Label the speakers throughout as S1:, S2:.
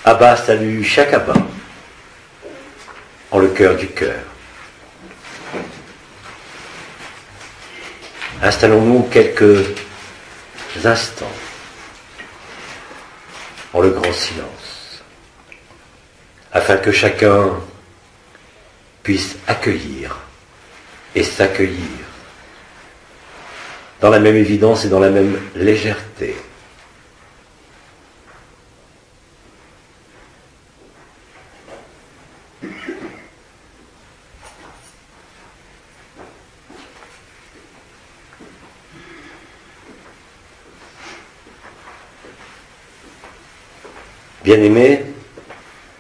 S1: Abba salue chaque Abba en le cœur du cœur. Installons-nous quelques instants en le grand silence, afin que chacun puisse accueillir et s'accueillir dans la même évidence et dans la même légèreté. Bien-aimés,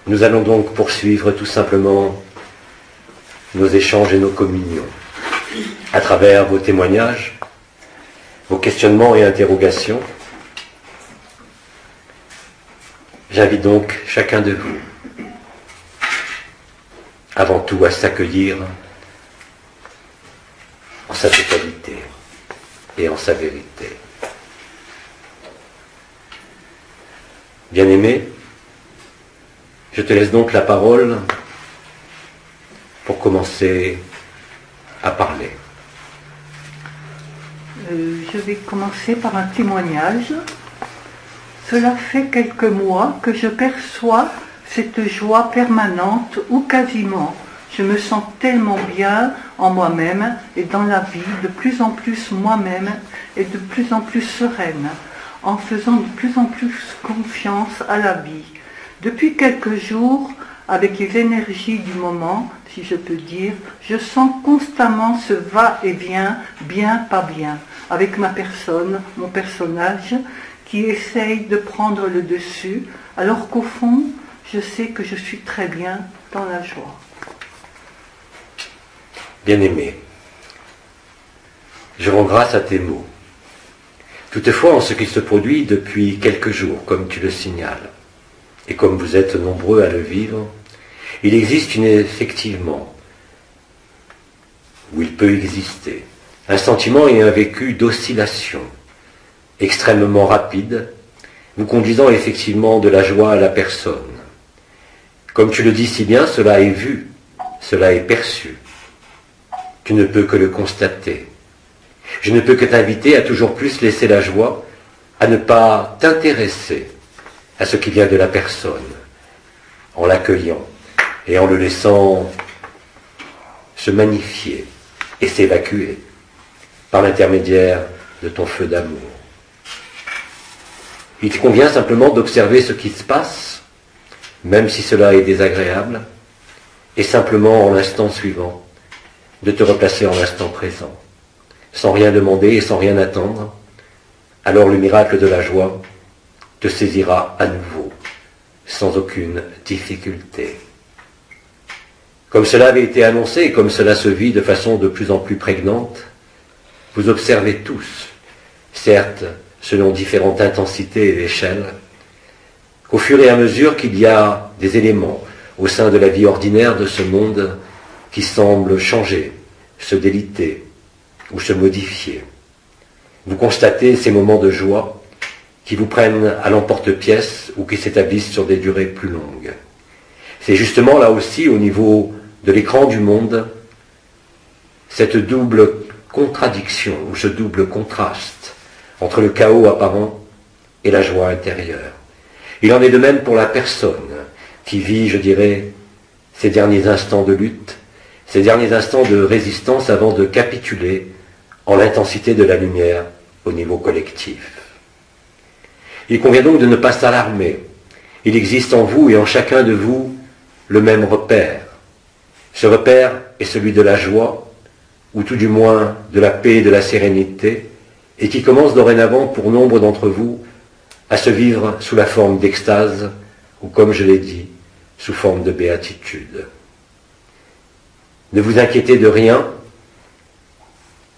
S1: nous allons donc poursuivre tout simplement nos échanges et nos communions à travers vos témoignages, vos questionnements et interrogations. J'invite donc chacun de vous, avant tout, à s'accueillir en sa totalité et en sa vérité. Bien-aimé, je te laisse donc la parole pour commencer à parler.
S2: Je vais commencer par un témoignage. Cela fait quelques mois que je perçois cette joie permanente ou quasiment. Je me sens tellement bien en moi-même et dans la vie, de plus en plus moi-même et de plus en plus sereine, en faisant de plus en plus confiance à la vie. Depuis quelques jours, avec les énergies du moment, si je peux dire, je sens constamment ce va-et-vient, bien, pas bien, avec ma personne, mon personnage, qui essaye de prendre le dessus, alors qu'au fond, je sais que je suis très bien dans la joie.
S1: Bien-aimé, je rends grâce à tes mots. Toutefois, en ce qui se produit depuis quelques jours, comme tu le signales, et comme vous êtes nombreux à le vivre, il existe effectivement, ou il peut exister, un sentiment et un vécu d'oscillation extrêmement rapide, vous conduisant effectivement de la joie à la personne. Comme tu le dis si bien, cela est vu, cela est perçu. Tu ne peux que le constater. Je ne peux que t'inviter à toujours plus laisser la joie, à ne pas t'intéresser à ce qui vient de la personne, en l'accueillant et en le laissant se magnifier et s'évacuer par l'intermédiaire de ton feu d'amour. Il te convient simplement d'observer ce qui se passe, même si cela est désagréable, et simplement en l'instant suivant, de te replacer en l'instant présent, sans rien demander et sans rien attendre. Alors le miracle de la joie te saisira à nouveau, sans aucune difficulté. Comme cela avait été annoncé et comme cela se vit de façon de plus en plus prégnante, vous observez tous, certes selon différentes intensités et échelles, qu'au fur et à mesure qu'il y a des éléments au sein de la vie ordinaire de ce monde qui semblent changer, se déliter ou se modifier, vous constatez ces moments de joie qui vous prennent à l'emporte-pièce ou qui s'établissent sur des durées plus longues. C'est justement là aussi, au niveau de l'écran du monde, cette double contradiction ou ce double contraste entre le chaos apparent et la joie intérieure. Il en est de même pour la personne qui vit, je dirais, ces derniers instants de lutte, ces derniers instants de résistance avant de capituler en l'intensité de la lumière au niveau collectif. Il convient donc de ne pas s'alarmer. Il existe en vous et en chacun de vous le même repère. Ce repère est celui de la joie, ou tout du moins de la paix et de la sérénité, et qui commence dorénavant pour nombre d'entre vous à se vivre sous la forme d'extase, ou comme je l'ai dit, sous forme de béatitude. Ne vous inquiétez de rien,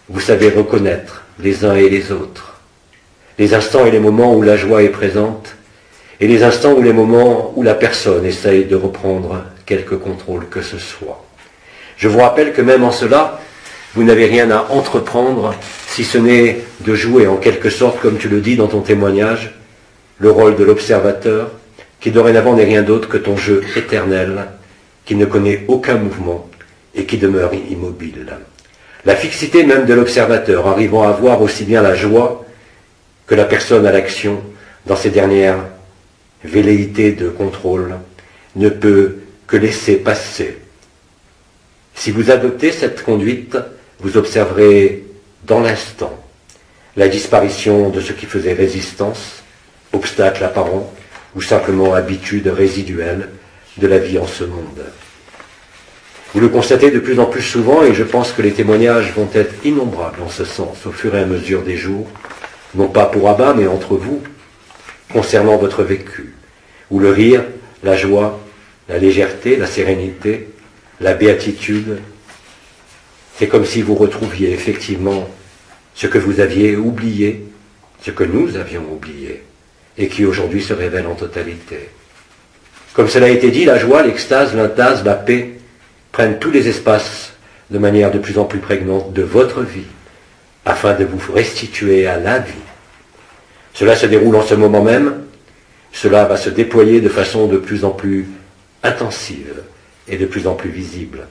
S1: vous savez reconnaître les uns et les autres, les instants et les moments où la joie est présente, et les instants ou les moments où la personne essaye de reprendre quelque contrôle que ce soit. Je vous rappelle que même en cela, vous n'avez rien à entreprendre, si ce n'est de jouer en quelque sorte, comme tu le dis dans ton témoignage, le rôle de l'observateur, qui dorénavant n'est rien d'autre que ton jeu éternel, qui ne connaît aucun mouvement et qui demeure immobile. La fixité même de l'observateur, arrivant à voir aussi bien la joie que la personne à l'action dans ces dernières velléités de contrôle, ne peut que laisser passer. Si vous adoptez cette conduite, vous observerez dans l'instant la disparition de ce qui faisait résistance, obstacle apparent ou simplement habitude résiduelle de la vie en ce monde. Vous le constatez de plus en plus souvent et je pense que les témoignages vont être innombrables en ce sens au fur et à mesure des jours, non pas pour Abba mais entre vous, concernant votre vécu, où le rire, la joie, la légèreté, la sérénité, la béatitude, c'est comme si vous retrouviez effectivement ce que vous aviez oublié, ce que nous avions oublié, et qui aujourd'hui se révèle en totalité. Comme cela a été dit, la joie, l'extase, l'intase, la paix prennent tous les espaces de manière de plus en plus prégnante de votre vie, afin de vous restituer à la vie. Cela se déroule en ce moment même, cela va se déployer de façon de plus en plus intensive et de plus en plus visible.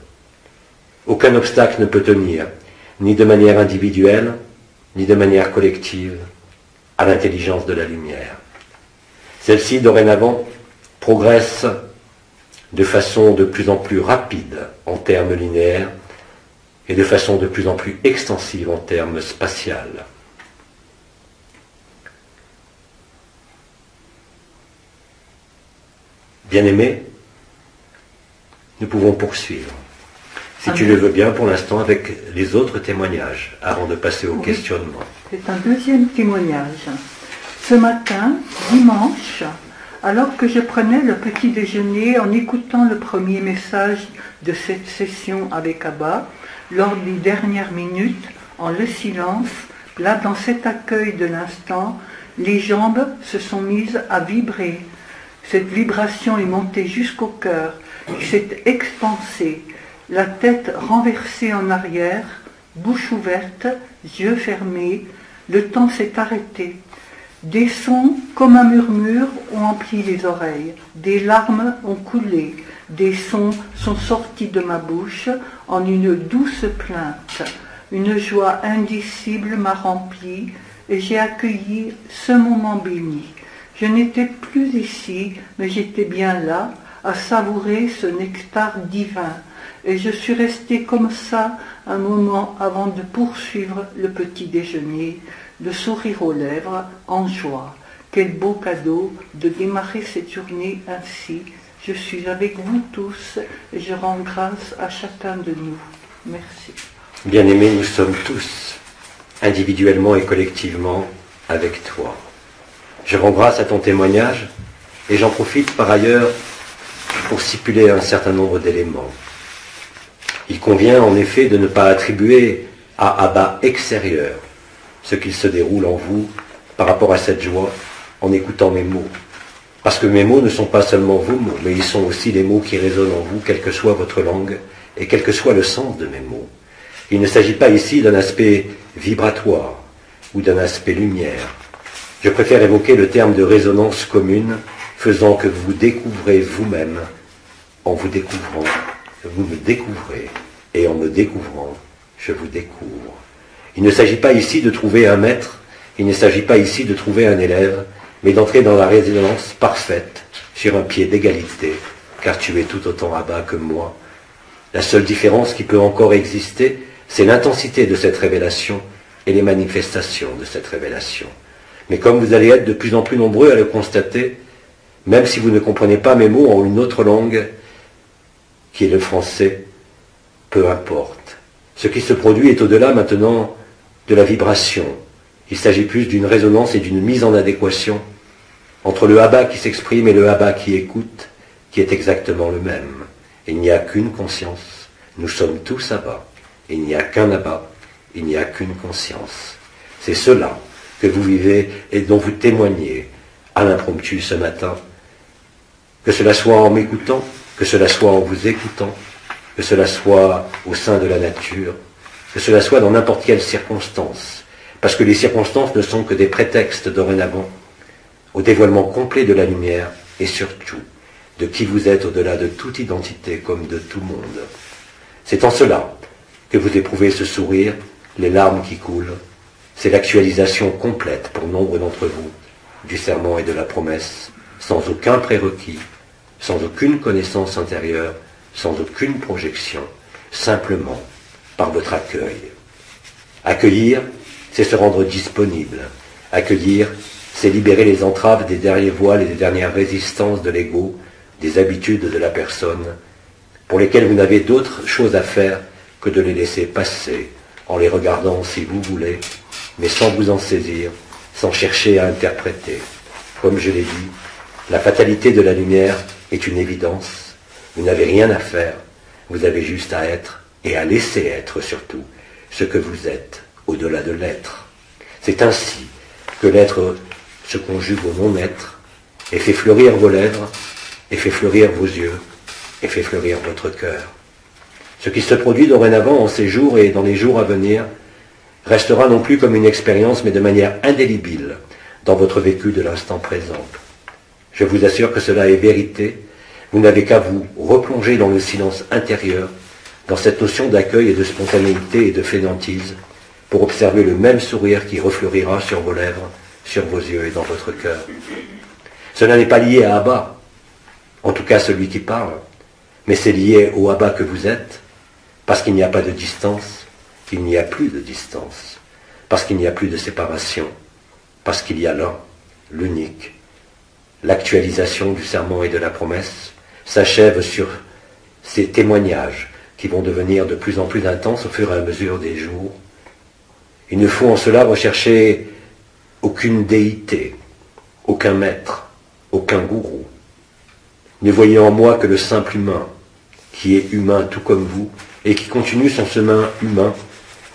S1: Aucun obstacle ne peut tenir, ni de manière individuelle, ni de manière collective, à l'intelligence de la lumière. Celle-ci, dorénavant, progresse de façon de plus en plus rapide en termes linéaires et de façon de plus en plus extensive en termes spatial. Bien-aimés, nous pouvons poursuivre, si tu le veux bien pour l'instant, avec les autres témoignages, avant de passer au questionnement.
S2: C'est un deuxième témoignage. Ce matin, dimanche, alors que je prenais le petit déjeuner en écoutant le premier message de cette session avec Abba, lors des dernières minutes, en le silence, là dans cet accueil de l'instant, les jambes se sont mises à vibrer. Cette vibration est montée jusqu'au cœur, il s'est expansé, la tête renversée en arrière, bouche ouverte, yeux fermés, le temps s'est arrêté. Des sons comme un murmure ont empli les oreilles, des larmes ont coulé, des sons sont sortis de ma bouche en une douce plainte. Une joie indicible m'a rempli et j'ai accueilli ce moment béni. Je n'étais plus ici, mais j'étais bien là, à savourer ce nectar divin. Et je suis resté comme ça un moment avant de poursuivre le petit déjeuner, le sourire aux lèvres, en joie. Quel beau cadeau de démarrer cette journée ainsi. Je suis avec vous tous et je rends grâce à chacun de nous. Merci.
S1: Bien-aimés, nous sommes tous, individuellement et collectivement, avec toi. Je rends grâce à ton témoignage et j'en profite par ailleurs pour stipuler un certain nombre d'éléments. Il convient en effet de ne pas attribuer à Abba extérieur ce qu'il se déroule en vous par rapport à cette joie en écoutant mes mots. Parce que mes mots ne sont pas seulement vos mots, mais ils sont aussi les mots qui résonnent en vous, quelle que soit votre langue et quel que soit le sens de mes mots. Il ne s'agit pas ici d'un aspect vibratoire ou d'un aspect lumière. Je préfère évoquer le terme de résonance commune, faisant que vous découvrez vous-même. En vous découvrant, vous me découvrez, et en me découvrant, je vous découvre. Il ne s'agit pas ici de trouver un maître, il ne s'agit pas ici de trouver un élève, mais d'entrer dans la résonance parfaite, sur un pied d'égalité, car tu es tout autant Abba que moi. La seule différence qui peut encore exister, c'est l'intensité de cette révélation et les manifestations de cette révélation. Mais comme vous allez être de plus en plus nombreux à le constater, même si vous ne comprenez pas mes mots en une autre langue, qui est le français, peu importe. Ce qui se produit est au-delà maintenant de la vibration. Il s'agit plus d'une résonance et d'une mise en adéquation entre le Abba qui s'exprime et le Abba qui écoute, qui est exactement le même. Il n'y a qu'une conscience. Nous sommes tous Abba. Il n'y a qu'un Abba. Il n'y a qu'une conscience. C'est cela que vous vivez et dont vous témoignez à l'impromptu ce matin. Que cela soit en m'écoutant, que cela soit en vous écoutant, que cela soit au sein de la nature, que cela soit dans n'importe quelle circonstance. Parce que les circonstances ne sont que des prétextes dorénavant au dévoilement complet de la lumière et surtout de qui vous êtes au-delà de toute identité comme de tout monde. C'est en cela que vous éprouvez ce sourire, les larmes qui coulent. C'est l'actualisation complète pour nombre d'entre vous du serment et de la promesse, sans aucun prérequis, sans aucune connaissance intérieure, sans aucune projection, simplement par votre accueil. Accueillir, c'est se rendre disponible. Accueillir, c'est libérer les entraves des derniers voiles et des dernières résistances de l'ego, des habitudes de la personne, pour lesquelles vous n'avez d'autre chose à faire que de les laisser passer, en les regardant si vous voulez, mais sans vous en saisir, sans chercher à interpréter. Comme je l'ai dit, la fatalité de la lumière est une évidence. Vous n'avez rien à faire, vous avez juste à être, et à laisser être surtout, ce que vous êtes, au-delà de l'être. C'est ainsi que l'être se conjugue au non-être, et fait fleurir vos lèvres, et fait fleurir vos yeux, et fait fleurir votre cœur. Ce qui se produit dorénavant en ces jours et dans les jours à venir restera non plus comme une expérience, mais de manière indélébile dans votre vécu de l'instant présent. Je vous assure que cela est vérité. Vous n'avez qu'à vous replonger dans le silence intérieur, dans cette notion d'accueil et de spontanéité et de fainéantise, pour observer le même sourire qui refleurira sur vos lèvres, sur vos yeux et dans votre cœur. Cela n'est pas lié à Abba, en tout cas celui qui parle, mais c'est lié au Abba que vous êtes, parce qu'il n'y a pas de distance, il n'y a plus de distance, parce qu'il n'y a plus de séparation, parce qu'il y a l'un, l'unique. L'actualisation du serment et de la promesse s'achève sur ces témoignages qui vont devenir de plus en plus intenses au fur et à mesure des jours. Il ne faut en cela rechercher aucune déité, aucun maître, aucun gourou. Ne voyez en moi que le simple humain, qui est humain tout comme vous, et qui continue son chemin humain,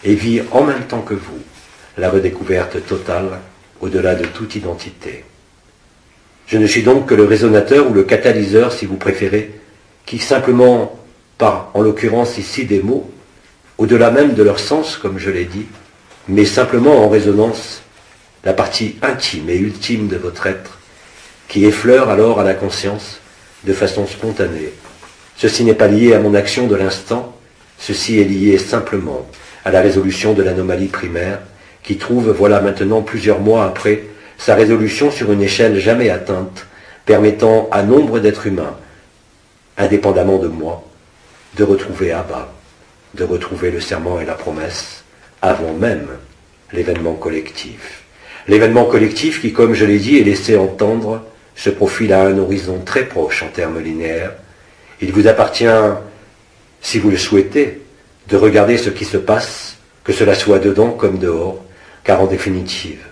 S1: et vit en même temps que vous la redécouverte totale, au-delà de toute identité. Je ne suis donc que le résonateur ou le catalyseur, si vous préférez, qui simplement, par, en l'occurrence ici, des mots, au-delà même de leur sens, comme je l'ai dit, mais simplement en résonance, la partie intime et ultime de votre être, qui effleure alors à la conscience de façon spontanée. Ceci n'est pas lié à mon action de l'instant, ceci est lié simplement à la résolution de l'anomalie primaire, qui trouve, voilà maintenant plusieurs mois après, sa résolution sur une échelle jamais atteinte, permettant à nombre d'êtres humains, indépendamment de moi, de retrouver Abba, de retrouver le serment et la promesse, avant même l'événement collectif. L'événement collectif qui, comme je l'ai dit et laissé entendre, se profile à un horizon très proche en termes linéaires. Il vous appartient, si vous le souhaitez, de regarder ce qui se passe, que cela soit dedans comme dehors, car en définitive,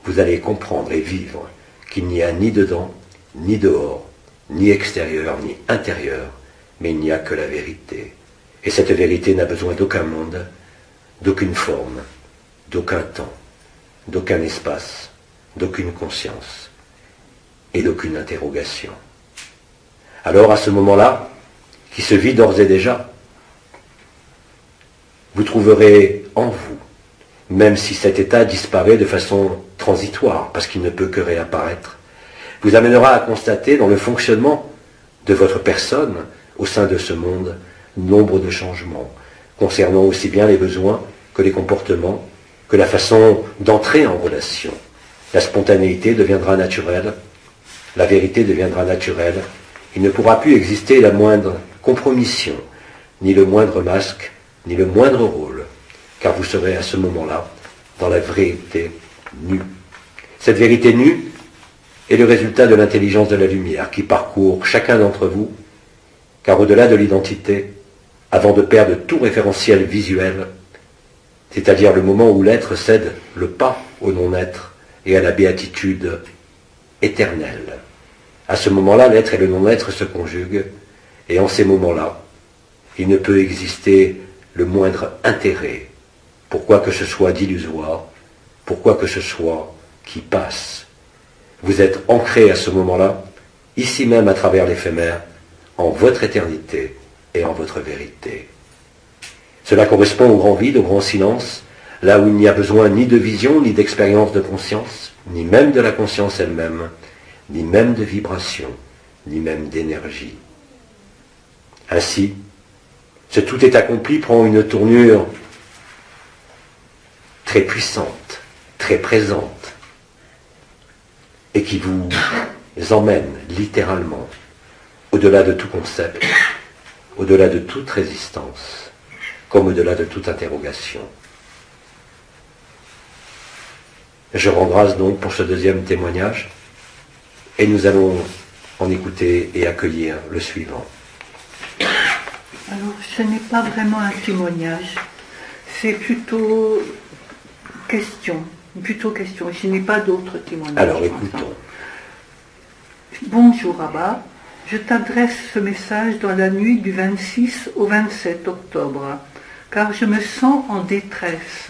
S1: vous allez comprendre et vivre qu'il n'y a ni dedans, ni dehors, ni extérieur, ni intérieur, mais il n'y a que la vérité. Et cette vérité n'a besoin d'aucun monde, d'aucune forme, d'aucun temps, d'aucun espace, d'aucune conscience et d'aucune interrogation. Alors à ce moment-là, qui se vit d'ores et déjà, vous trouverez en vous, même si cet état disparaît de façon transitoire, parce qu'il ne peut que réapparaître, vous amènera à constater dans le fonctionnement de votre personne, au sein de ce monde, nombre de changements, concernant aussi bien les besoins que les comportements, que la façon d'entrer en relation. La spontanéité deviendra naturelle, la vérité deviendra naturelle, il ne pourra plus exister la moindre compromission, ni le moindre masque, ni le moindre rôle, car vous serez à ce moment-là dans la vérité nue. Cette vérité nue est le résultat de l'intelligence de la lumière qui parcourt chacun d'entre vous, car au-delà de l'identité, avant de perdre tout référentiel visuel, c'est-à-dire le moment où l'être cède le pas au non-être et à la béatitude éternelle. À ce moment-là, l'être et le non-être se conjuguent, et en ces moments-là, il ne peut exister le moindre intérêt pour quoi que ce soit d'illusoire, pour quoi que ce soit qui passe. Vous êtes ancré à ce moment-là, ici même à travers l'éphémère, en votre éternité et en votre vérité. Cela correspond au grand vide, au grand silence, là où il n'y a besoin ni de vision, ni d'expérience de conscience, ni même de la conscience elle-même, ni même de vibration, ni même d'énergie. Ainsi, ce tout est accompli prend une tournure très puissante, très présente, et qui vous emmène littéralement au-delà de tout concept, au-delà de toute résistance, comme au-delà de toute interrogation. Je rends grâce donc pour ce deuxième témoignage, et nous allons en écouter et accueillir le suivant.
S2: Alors, ce n'est pas vraiment un témoignage, c'est plutôt question. Je n'ai pas d'autres témoignages.
S1: Alors, écoutons.
S2: Bonjour Abba, je t'adresse ce message dans la nuit du 26 au 27 octobre, car je me sens en détresse.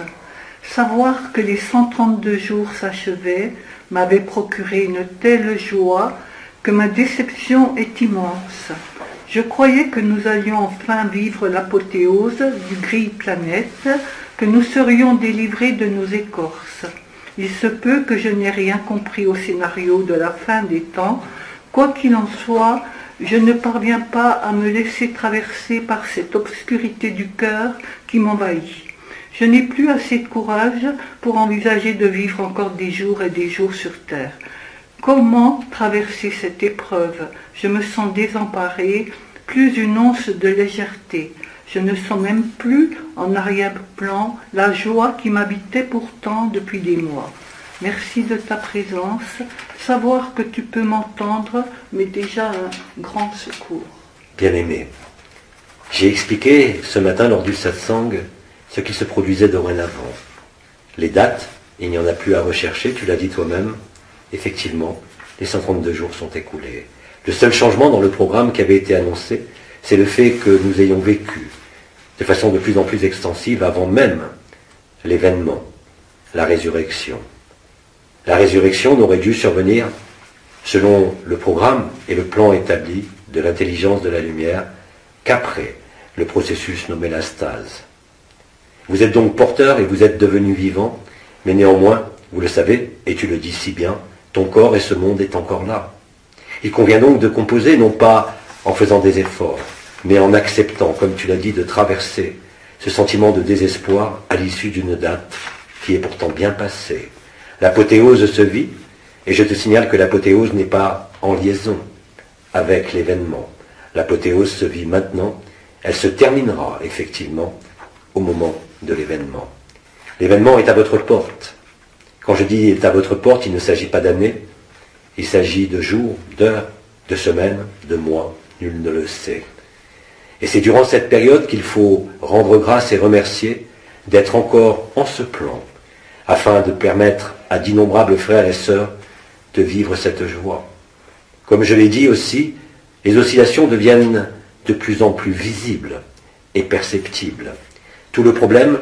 S2: Savoir que les 132 jours s'achevaient m'avait procuré une telle joie que ma déception est immense. Je croyais que nous allions enfin vivre l'apothéose du grille-planète, que nous serions délivrés de nos écorces. Il se peut que je n'ai rien compris au scénario de la fin des temps. Quoi qu'il en soit, je ne parviens pas à me laisser traverser par cette obscurité du cœur qui m'envahit. Je n'ai plus assez de courage pour envisager de vivre encore des jours et des jours sur terre. Comment traverser cette épreuve? Je me sens désemparée, plus une once de légèreté. Je ne sens même plus en arrière-plan la joie qui m'habitait pourtant depuis des mois. Merci de ta présence. Savoir que tu peux m'entendre m'est déjà un grand secours.
S1: Bien-aimé, j'ai expliqué ce matin lors du satsang ce qui se produisait dorénavant. Les dates, il n'y en a plus à rechercher, tu l'as dit toi-même. Effectivement, les 132 jours sont écoulés. Le seul changement dans le programme qui avait été annoncé, c'est le fait que nous ayons vécu de façon de plus en plus extensive avant même l'événement, la résurrection. La résurrection n'aurait dû survenir selon le programme et le plan établi de l'intelligence de la lumière qu'après le processus nommé la stase. Vous êtes donc porteur et vous êtes devenu vivant, mais néanmoins, vous le savez, et tu le dis si bien, ton corps et ce monde est encore là. Il convient donc de composer, non pas en faisant des efforts, mais en acceptant, comme tu l'as dit, de traverser ce sentiment de désespoir à l'issue d'une date qui est pourtant bien passée. L'apothéose se vit, et je te signale que l'apothéose n'est pas en liaison avec l'événement. L'apothéose se vit maintenant, elle se terminera effectivement au moment de l'événement. L'événement est à votre porte. Quand je dis est à votre porte, il ne s'agit pas d'années, il s'agit de jours, d'heures, de semaines, de mois, nul ne le sait. Et c'est durant cette période qu'il faut rendre grâce et remercier d'être encore en ce plan, afin de permettre à d'innombrables frères et sœurs de vivre cette joie. Comme je l'ai dit aussi, les oscillations deviennent de plus en plus visibles et perceptibles. Tout le problème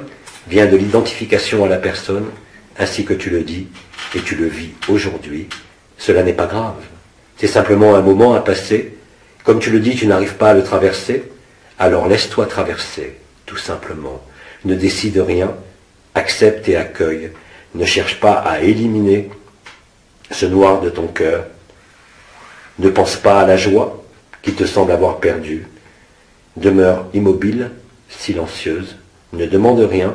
S1: vient de l'identification à la personne, ainsi que tu le dis et tu le vis aujourd'hui. Cela n'est pas grave. C'est simplement un moment à passer. Comme tu le dis, tu n'arrives pas à le traverser, alors laisse-toi traverser, tout simplement. Ne décide rien, accepte et accueille. Ne cherche pas à éliminer ce noir de ton cœur. Ne pense pas à la joie qui te semble avoir perdue. Demeure immobile, silencieuse, ne demande rien,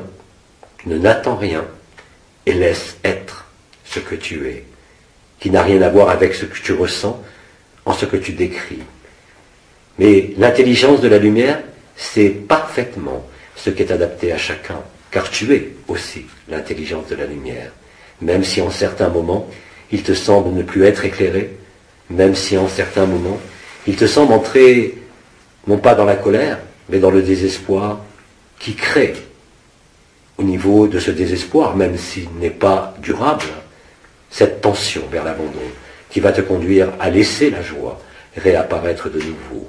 S1: ne n'attends rien, et laisse être ce que tu es, qui n'a rien à voir avec ce que tu ressens en ce que tu décris. Mais l'intelligence de la lumière, c'est parfaitement ce qui est adapté à chacun, car tu es aussi l'intelligence de la lumière, même si en certains moments, il te semble ne plus être éclairé, même si en certains moments, il te semble entrer, non pas dans la colère, mais dans le désespoir qui crée, au niveau de ce désespoir, même s'il n'est pas durable, cette tension vers l'abandon qui va te conduire à laisser la joie réapparaître de nouveau.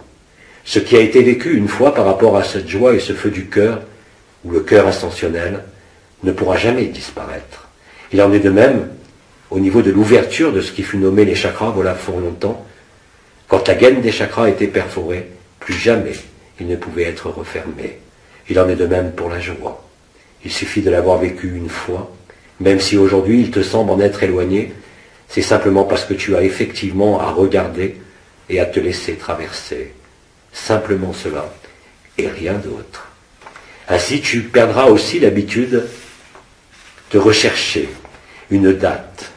S1: Ce qui a été vécu une fois par rapport à cette joie et ce feu du cœur, ou le cœur ascensionnel, ne pourra jamais disparaître. Il en est de même au niveau de l'ouverture de ce qui fut nommé les chakras voilà fort longtemps. Quand la gaine des chakras était perforée, plus jamais il ne pouvait être refermé. Il en est de même pour la joie. Il suffit de l'avoir vécu une fois, même si aujourd'hui il te semble en être éloigné, c'est simplement parce que tu as effectivement à regarder et à te laisser traverser. Simplement cela, et rien d'autre. Ainsi, tu perdras aussi l'habitude de rechercher une date,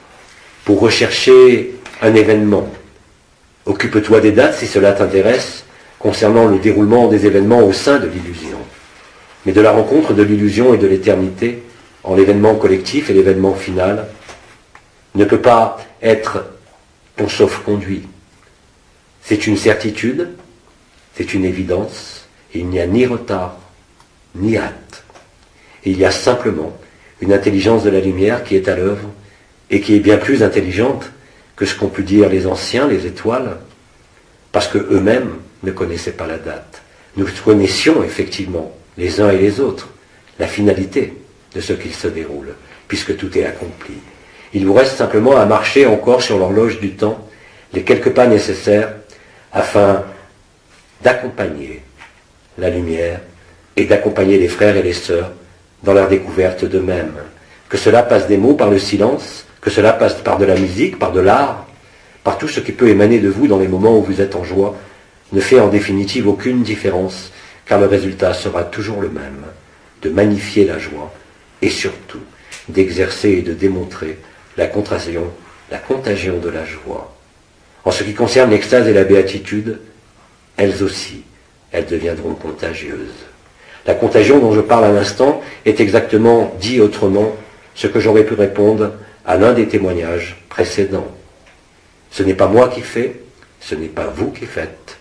S1: pour rechercher un événement. Occupe-toi des dates si cela t'intéresse, concernant le déroulement des événements au sein de l'illusion. Mais de la rencontre de l'illusion et de l'éternité, en l'événement collectif et l'événement final, ne peut pas être ton sauf-conduit. C'est une certitude, c'est une évidence, et il n'y a ni retard, ni hâte. Et il y a simplement une intelligence de la lumière qui est à l'œuvre, et qui est bien plus intelligente que ce qu'ont pu dire les anciens, les étoiles, parce qu'eux-mêmes ne connaissaient pas la date. Nous connaissions effectivement, les uns et les autres, la finalité de ce qu'il se déroule, puisque tout est accompli. Il vous reste simplement à marcher encore sur l'horloge du temps, les quelques pas nécessaires, afin d'accompagner la lumière et d'accompagner les frères et les sœurs dans leur découverte d'eux-mêmes. Que cela passe des mots par le silence, que cela passe par de la musique, par de l'art, par tout ce qui peut émaner de vous dans les moments où vous êtes en joie, ne fait en définitive aucune différence, car le résultat sera toujours le même, de magnifier la joie et surtout d'exercer et de démontrer la contagion de la joie. En ce qui concerne l'extase et la béatitude, elles aussi, elles deviendront contagieuses. La contagion dont je parle à l'instant est exactement, dit autrement, ce que j'aurais pu répondre à l'un des témoignages précédents. Ce n'est pas moi qui fais, ce n'est pas vous qui faites,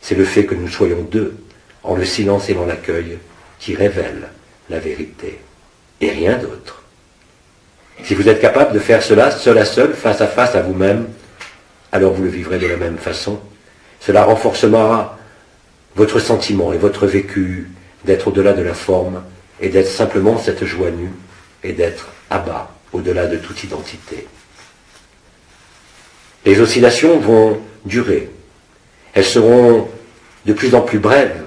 S1: c'est le fait que nous soyons deux, en le silence et dans l'accueil, qui révèle la vérité, et rien d'autre. Si vous êtes capable de faire cela seul à seul, face à face à vous-même, alors vous le vivrez de la même façon. Cela renforcera votre sentiment et votre vécu d'être au-delà de la forme et d'être simplement cette joie nue et d'être à bas, au-delà de toute identité. Les oscillations vont durer. Elles seront de plus en plus brèves,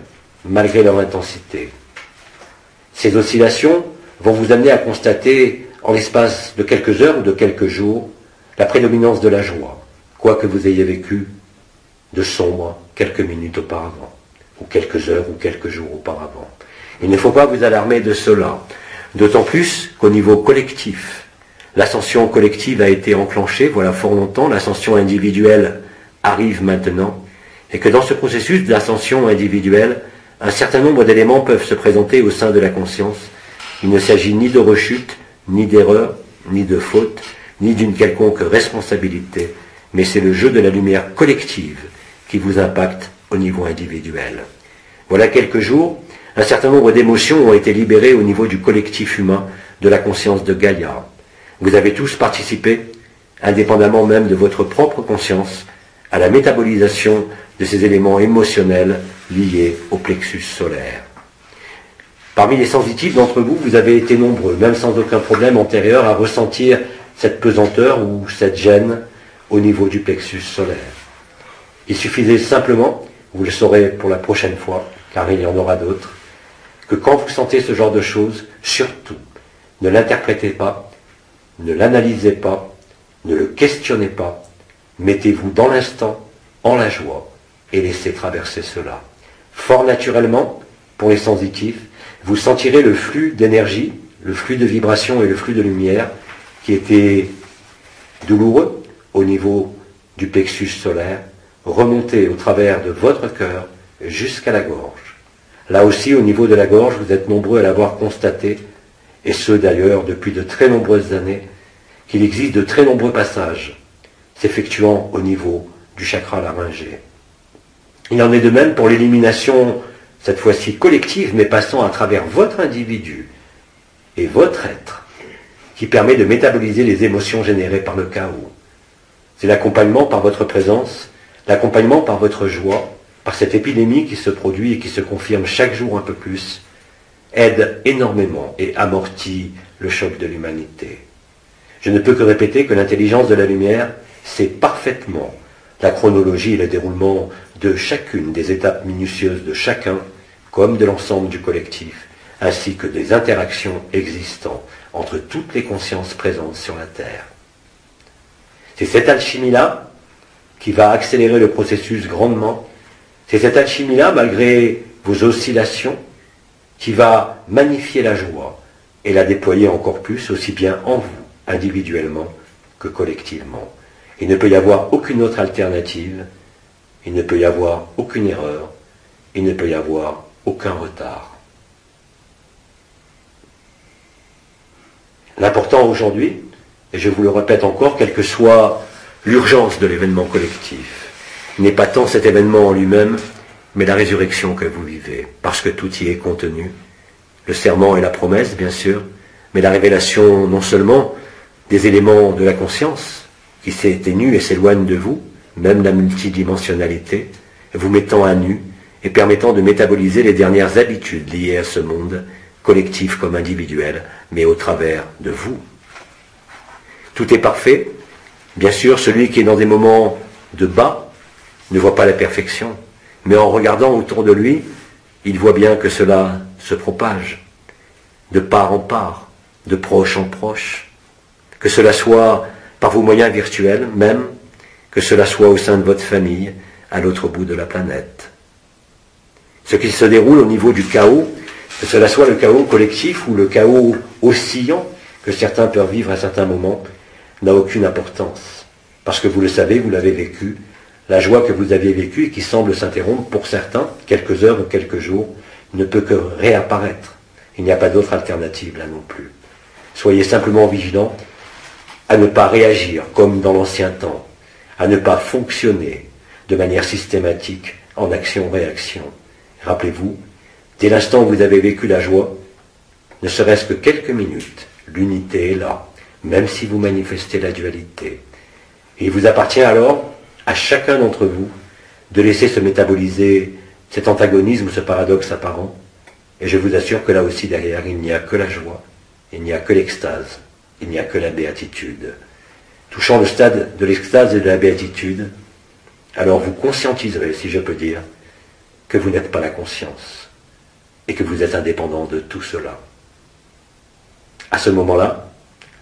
S1: malgré leur intensité. Ces oscillations vont vous amener à constater, en l'espace de quelques heures ou de quelques jours, la prédominance de la joie, quoi que vous ayez vécu de sombre quelques minutes auparavant, ou quelques heures ou quelques jours auparavant. Il ne faut pas vous alarmer de cela, d'autant plus qu'au niveau collectif, l'ascension collective a été enclenchée, voilà fort longtemps, l'ascension individuelle arrive maintenant, et que dans ce processus d'ascension individuelle, un certain nombre d'éléments peuvent se présenter au sein de la conscience. Il ne s'agit ni de rechute, ni d'erreur, ni de faute, ni d'une quelconque responsabilité, mais c'est le jeu de la lumière collective qui vous impacte au niveau individuel. Voilà quelques jours, un certain nombre d'émotions ont été libérées au niveau du collectif humain, de la conscience de Gaïa. Vous avez tous participé, indépendamment même de votre propre conscience, à la métabolisation de ces éléments émotionnels liés au plexus solaire. Parmi les sensitifs d'entre vous, vous avez été nombreux, même sans aucun problème antérieur, à ressentir cette pesanteur ou cette gêne au niveau du plexus solaire. Il suffisait simplement, vous le saurez pour la prochaine fois, car il y en aura d'autres, que quand vous sentez ce genre de choses, surtout, ne l'interprétez pas, ne l'analysez pas, ne le questionnez pas, mettez-vous dans l'instant, en la joie, et laissez traverser cela. Fort naturellement, pour les sensitifs, vous sentirez le flux d'énergie, le flux de vibration et le flux de lumière qui était douloureux au niveau du plexus solaire, remonter au travers de votre cœur jusqu'à la gorge. Là aussi, au niveau de la gorge, vous êtes nombreux à l'avoir constaté, et ce d'ailleurs depuis de très nombreuses années, qu'il existe de très nombreux passages s'effectuant au niveau du chakra laryngé. Il en est de même pour l'élimination, cette fois-ci collective, mais passant à travers votre individu et votre être, qui permet de métaboliser les émotions générées par le chaos. C'est l'accompagnement par votre présence, l'accompagnement par votre joie, par cette épidémie qui se produit et qui se confirme chaque jour un peu plus, aide énormément et amortit le choc de l'humanité. Je ne peux que répéter que l'intelligence de la lumière sait parfaitement la chronologie et le déroulement de chacune des étapes minutieuses de chacun, comme de l'ensemble du collectif, ainsi que des interactions existant entre toutes les consciences présentes sur la Terre. C'est cette alchimie-là qui va accélérer le processus grandement. C'est cette alchimie-là, malgré vos oscillations, qui va magnifier la joie et la déployer encore plus, aussi bien en vous, individuellement, que collectivement. Il ne peut y avoir aucune autre alternative, il ne peut y avoir aucune erreur, il ne peut y avoir aucun retard. L'important aujourd'hui, et je vous le répète encore, quelle que soit l'urgence de l'événement collectif, n'est pas tant cet événement en lui-même, mais la résurrection que vous vivez, parce que tout y est contenu. Le serment et la promesse, bien sûr, mais la révélation non seulement des éléments de la conscience, qui s'éténuent et s'éloignent de vous, même la multidimensionnalité, vous mettant à nu et permettant de métaboliser les dernières habitudes liées à ce monde, collectif comme individuel, mais au travers de vous. Tout est parfait. Bien sûr, celui qui est dans des moments de bas ne voit pas la perfection, mais en regardant autour de lui, il voit bien que cela se propage, de part en part, de proche en proche, que cela soit par vos moyens virtuels même, que cela soit au sein de votre famille, à l'autre bout de la planète. Ce qui se déroule au niveau du chaos, que cela soit le chaos collectif ou le chaos oscillant que certains peuvent vivre à certains moments, n'a aucune importance. Parce que vous le savez, vous l'avez vécu, la joie que vous aviez vécue et qui semble s'interrompre pour certains, quelques heures ou quelques jours, ne peut que réapparaître. Il n'y a pas d'autre alternative là non plus. Soyez simplement vigilants à ne pas réagir comme dans l'ancien temps, à ne pas fonctionner de manière systématique en action-réaction. Rappelez-vous, dès l'instant où vous avez vécu la joie, ne serait-ce que quelques minutes, l'unité est là, même si vous manifestez la dualité. Et il vous appartient alors, à chacun d'entre vous, de laisser se métaboliser cet antagonisme ou ce paradoxe apparent. Et je vous assure que là aussi derrière, il n'y a que la joie, il n'y a que l'extase, il n'y a que la béatitude. Touchant le stade de l'extase et de la béatitude, alors vous conscientiserez, si je peux dire, que vous n'êtes pas la conscience et que vous êtes indépendant de tout cela. À ce moment-là,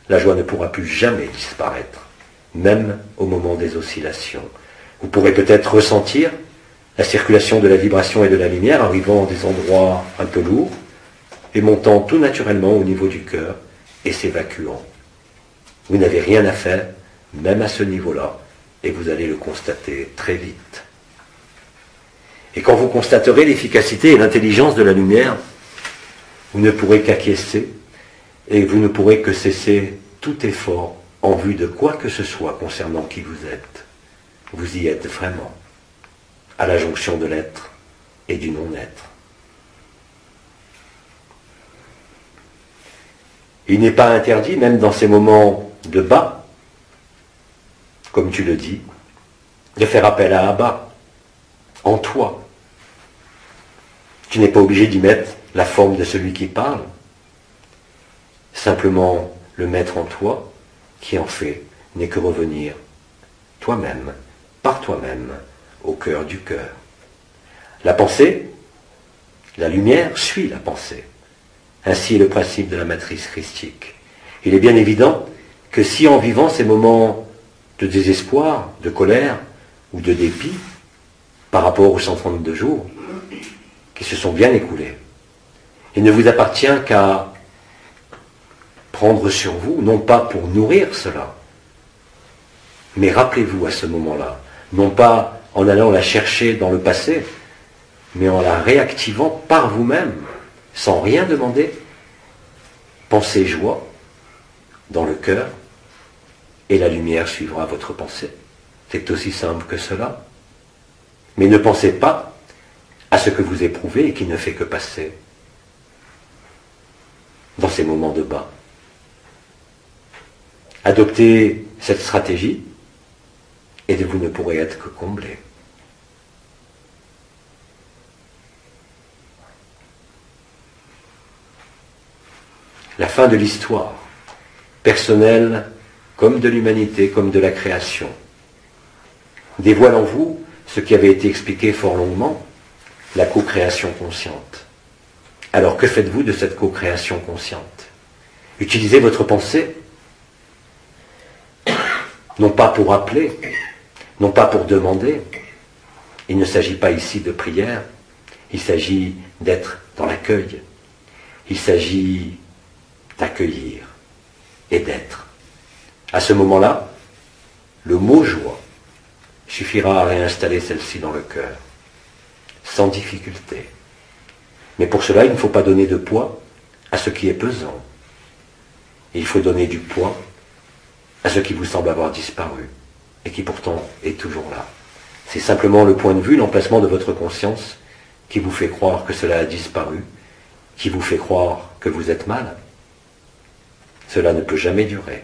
S1: la joie ne pourra plus jamais disparaître, même au moment des oscillations. Vous pourrez peut-être ressentir la circulation de la vibration et de la lumière arrivant à des endroits un peu lourds et montant tout naturellement au niveau du cœur et s'évacuant. Vous n'avez rien à faire, même à ce niveau-là, et vous allez le constater très vite. Et quand vous constaterez l'efficacité et l'intelligence de la lumière, vous ne pourrez qu'acquiescer et vous ne pourrez que cesser tout effort en vue de quoi que ce soit concernant qui vous êtes. Vous y êtes vraiment, à la jonction de l'être et du non-être. Il n'est pas interdit, même dans ces moments de bas, comme tu le dis, de faire appel à Abba, en toi. Tu n'es pas obligé d'y mettre la forme de celui qui parle, simplement le mettre en toi, qui en fait n'est que revenir toi-même, par toi-même, au cœur du cœur. La pensée, la lumière suit la pensée. Ainsi est le principe de la matrice christique. Il est bien évident que si en vivant ces moments de désespoir, de colère ou de dépit, par rapport aux 132 jours qui se sont bien écoulés, il ne vous appartient qu'à prendre sur vous, non pas pour nourrir cela, mais rappelez-vous à ce moment-là, non pas en allant la chercher dans le passé, mais en la réactivant par vous-même, sans rien demander. Pensez joie dans le cœur, et la lumière suivra votre pensée. C'est aussi simple que cela. Mais ne pensez pas à ce que vous éprouvez et qui ne fait que passer dans ces moments de bas. Adoptez cette stratégie et vous ne pourrez être que comblé. La fin de l'histoire, personnelle comme de l'humanité, comme de la création, dévoile en vous ce qui avait été expliqué fort longuement, la co-création consciente. Alors que faites-vous de cette co-création consciente? Utilisez votre pensée, non pas pour appeler, Non pas pour demander, il ne s'agit pas ici de prière, il s'agit d'être dans l'accueil, il s'agit d'accueillir et d'être. À ce moment-là, le mot joie suffira à réinstaller celle-ci dans le cœur, sans difficulté. Mais pour cela, il ne faut pas donner de poids à ce qui est pesant. Il faut donner du poids à ce qui vous semble avoir disparu et qui pourtant est toujours là. C'est simplement le point de vue, l'emplacement de votre conscience qui vous fait croire que cela a disparu, qui vous fait croire que vous êtes mal. Cela ne peut jamais durer.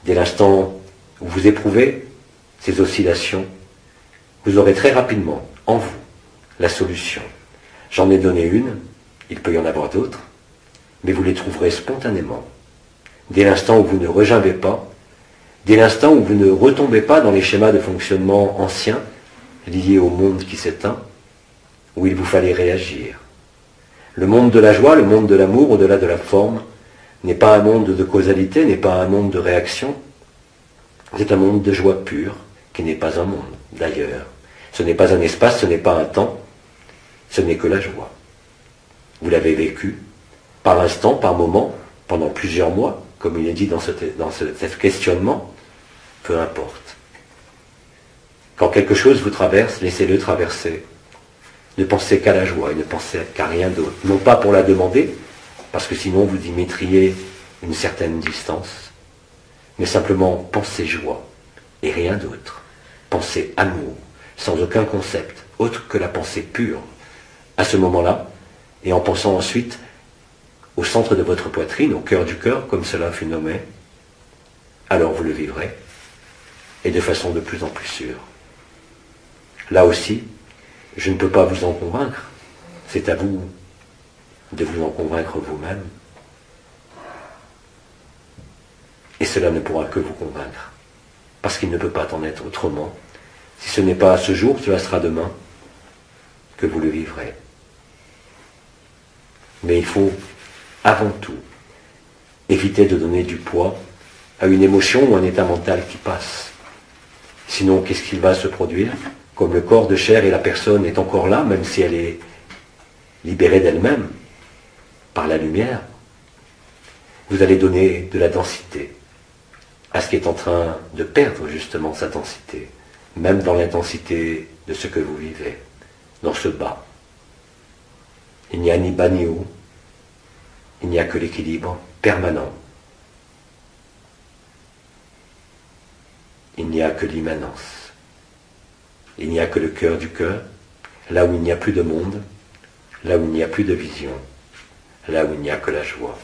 S1: Dès l'instant où vous éprouvez ces oscillations, vous aurez très rapidement en vous la solution. J'en ai donné une, il peut y en avoir d'autres, mais vous les trouverez spontanément. Dès l'instant où vous ne regimbez pas, dès l'instant où vous ne retombez pas dans les schémas de fonctionnement anciens liés au monde qui s'éteint, où il vous fallait réagir. Le monde de la joie, le monde de l'amour, au-delà de la forme, n'est pas un monde de causalité, n'est pas un monde de réaction. C'est un monde de joie pure, qui n'est pas un monde, d'ailleurs. Ce n'est pas un espace, ce n'est pas un temps, ce n'est que la joie. Vous l'avez vécu, par instant, par moment, pendant plusieurs mois, comme il est dit dans ce questionnement, peu importe. Quand quelque chose vous traverse, laissez-le traverser. Ne pensez qu'à la joie et ne pensez qu'à rien d'autre. Non pas pour la demander, parce que sinon vous y mettriez une certaine distance, mais simplement pensez joie et rien d'autre. Pensez amour, sans aucun concept, autre que la pensée pure, à ce moment-là, et en pensant ensuite au centre de votre poitrine, au cœur du cœur, comme cela fut nommé, alors vous le vivrez, et de façon de plus en plus sûre. Là aussi, je ne peux pas vous en convaincre, c'est à vous de vous en convaincre vous-même, et cela ne pourra que vous convaincre, parce qu'il ne peut pas en être autrement. Si ce n'est pas à ce jour, cela sera demain que vous le vivrez. Mais il faut, avant tout, éviter de donner du poids à une émotion ou un état mental qui passe. Sinon, qu'est-ce qui va se produire? Comme le corps de chair et la personne est encore là, même si elle est libérée d'elle-même par la lumière, vous allez donner de la densité à ce qui est en train de perdre justement sa densité, même dans l'intensité de ce que vous vivez, dans ce bas. Il n'y a ni bas ni haut, il n'y a que l'équilibre permanent. Il n'y a que l'immanence. Il n'y a que le cœur du cœur, là où il n'y a plus de monde, là où il n'y a plus de vision, là où il n'y a que la joie,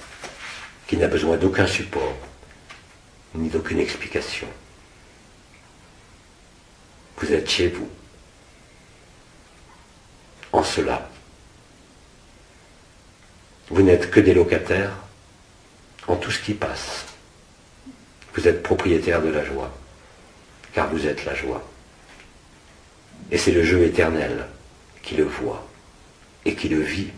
S1: qui n'a besoin d'aucun support, ni d'aucune explication. Vous êtes chez vous. En cela, vous n'êtes que des locataires en tout ce qui passe. Vous êtes propriétaire de la joie, car vous êtes la joie. Et c'est le jeu éternel qui le voit et qui le vit.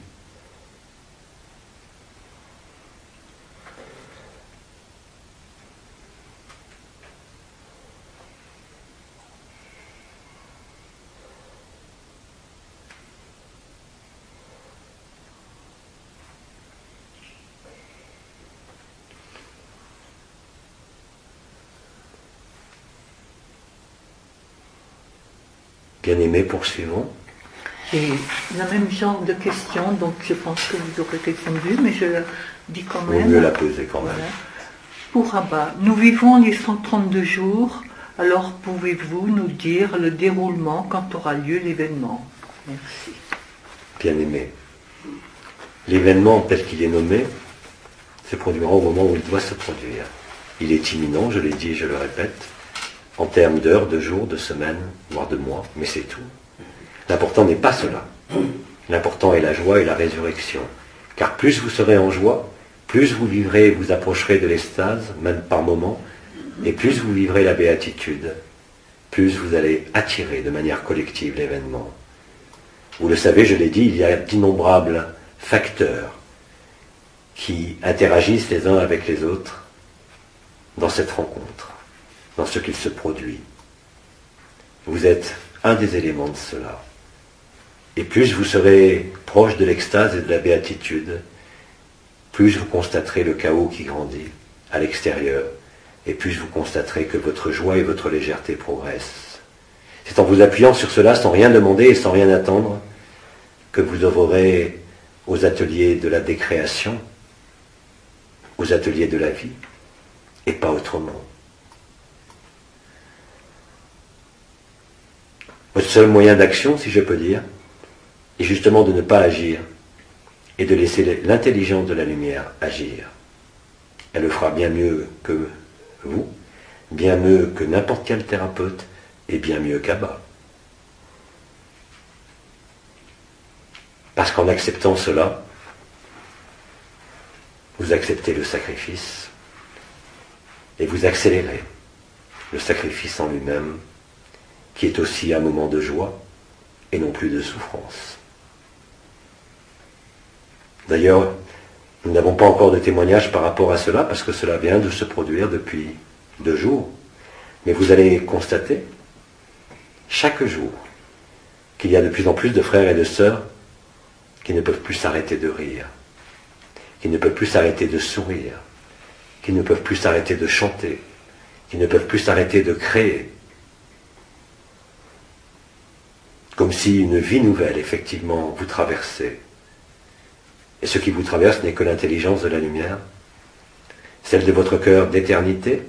S1: Bien-aimés, poursuivons.
S2: Et le même genre de question, donc je pense que vous aurez répondu, mais je la dis quand même.
S1: Vaut mieux la poser quand même.
S2: Voilà. Pour Rabat, nous vivons les 132 jours, alors pouvez-vous nous dire le déroulement quand aura lieu l'événement? Merci.
S1: Bien-aimés, l'événement tel qu'il est nommé se produira au moment où il doit se produire. Il est imminent, je l'ai dit et je le répète, en termes d'heures, de jours, de semaines, voire de mois, mais c'est tout. L'important n'est pas cela. L'important est la joie et la résurrection. Car plus vous serez en joie, plus vous vivrez et vous approcherez de l'extase, même par moments, et plus vous vivrez la béatitude, plus vous allez attirer de manière collective l'événement. Vous le savez, je l'ai dit, il y a d'innombrables facteurs qui interagissent les uns avec les autres dans cette rencontre, dans ce qu'il se produit. Vous êtes un des éléments de cela. Et plus vous serez proche de l'extase et de la béatitude, plus vous constaterez le chaos qui grandit à l'extérieur, et plus vous constaterez que votre joie et votre légèreté progressent. C'est en vous appuyant sur cela, sans rien demander et sans rien attendre, que vous œuvrerez aux ateliers de la décréation, aux ateliers de la vie, et pas autrement. Votre seul moyen d'action, si je peux dire, est justement de ne pas agir et de laisser l'intelligence de la lumière agir. Elle le fera bien mieux que vous, bien mieux que n'importe quel thérapeute et bien mieux qu'Abba. Parce qu'en acceptant cela, vous acceptez le sacrifice et vous accélérez le sacrifice en lui-même, qui est aussi un moment de joie et non plus de souffrance. D'ailleurs, nous n'avons pas encore de témoignage par rapport à cela, parce que cela vient de se produire depuis 2 jours. Mais vous allez constater, chaque jour, qu'il y a de plus en plus de frères et de sœurs qui ne peuvent plus s'arrêter de rire, qui ne peuvent plus s'arrêter de sourire, qui ne peuvent plus s'arrêter de chanter, qui ne peuvent plus s'arrêter de créer. Comme si une vie nouvelle, effectivement, vous traversait. Et ce qui vous traverse n'est que l'intelligence de la lumière, celle de votre cœur d'éternité,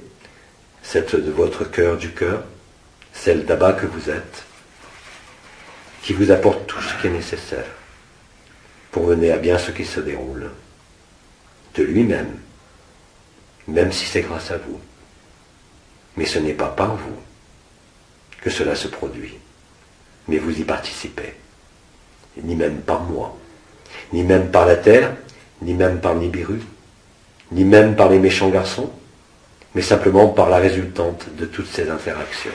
S1: celle de votre cœur du cœur, celle d'Abba que vous êtes, qui vous apporte tout ce qui est nécessaire pour mener à bien ce qui se déroule, de lui-même, même si c'est grâce à vous. Mais ce n'est pas par vous que cela se produit, mais vous y participez, ni même par moi, ni même par la terre, ni même par Nibiru, ni même par les méchants garçons, mais simplement par la résultante de toutes ces interactions.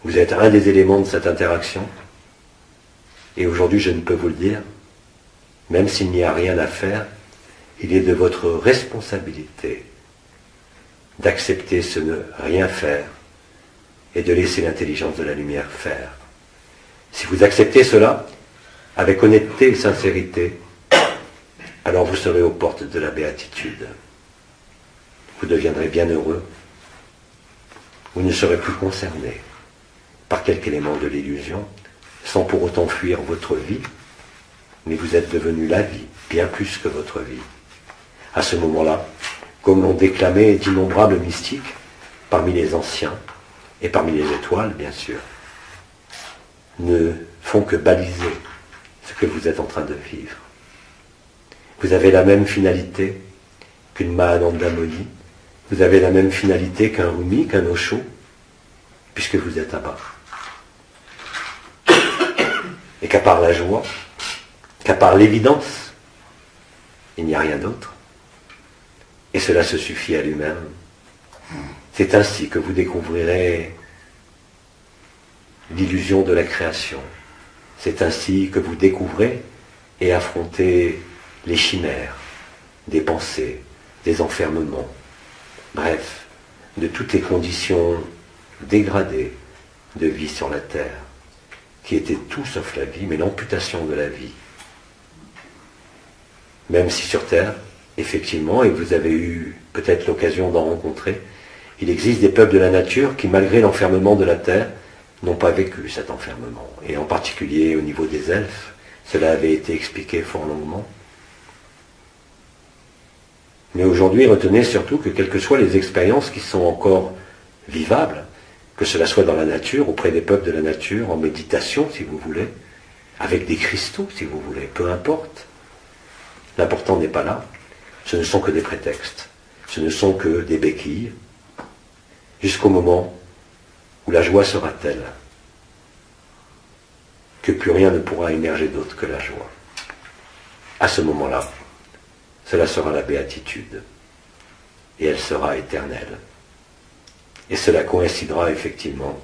S1: Vous êtes un des éléments de cette interaction, et aujourd'hui je ne peux vous le dire, même s'il n'y a rien à faire, il est de votre responsabilité d'accepter ce ne rien faire et de laisser l'intelligence de la lumière faire. Si vous acceptez cela, avec honnêteté et sincérité, alors vous serez aux portes de la béatitude. Vous deviendrez bien heureux. Vous ne serez plus concerné par quelque élément de l'illusion, sans pour autant fuir votre vie, mais vous êtes devenu la vie, bien plus que votre vie. À ce moment-là, comme l'ont déclamé d'innombrables mystiques, parmi les anciens, et parmi les étoiles, bien sûr, ne font que baliser ce que vous êtes en train de vivre. Vous avez la même finalité qu'une Mahananda Moni, vous avez la même finalité qu'un Rumi, qu'un Osho, puisque vous êtes Abba. Et qu'à part la joie, qu'à part l'évidence, il n'y a rien d'autre. Et cela se suffit à lui-même. C'est ainsi que vous découvrirez l'illusion de la création. C'est ainsi que vous découvrez et affrontez les chimères, des pensées, des enfermements, bref, de toutes les conditions dégradées de vie sur la terre, qui étaient tout sauf la vie, mais l'amputation de la vie. Même si sur terre, effectivement, et vous avez eu peut-être l'occasion d'en rencontrer, il existe des peuples de la nature qui, malgré l'enfermement de la terre, n'ont pas vécu cet enfermement. Et en particulier au niveau des elfes, cela avait été expliqué fort longuement. Mais aujourd'hui, retenez surtout que quelles que soient les expériences qui sont encore vivables, que cela soit dans la nature, auprès des peuples de la nature, en méditation si vous voulez, avec des cristaux si vous voulez, peu importe. L'important n'est pas là, ce ne sont que des prétextes, ce ne sont que des béquilles, jusqu'au moment où la joie sera telle que plus rien ne pourra émerger d'autre que la joie. À ce moment-là, cela sera la béatitude, et elle sera éternelle. Et cela coïncidera effectivement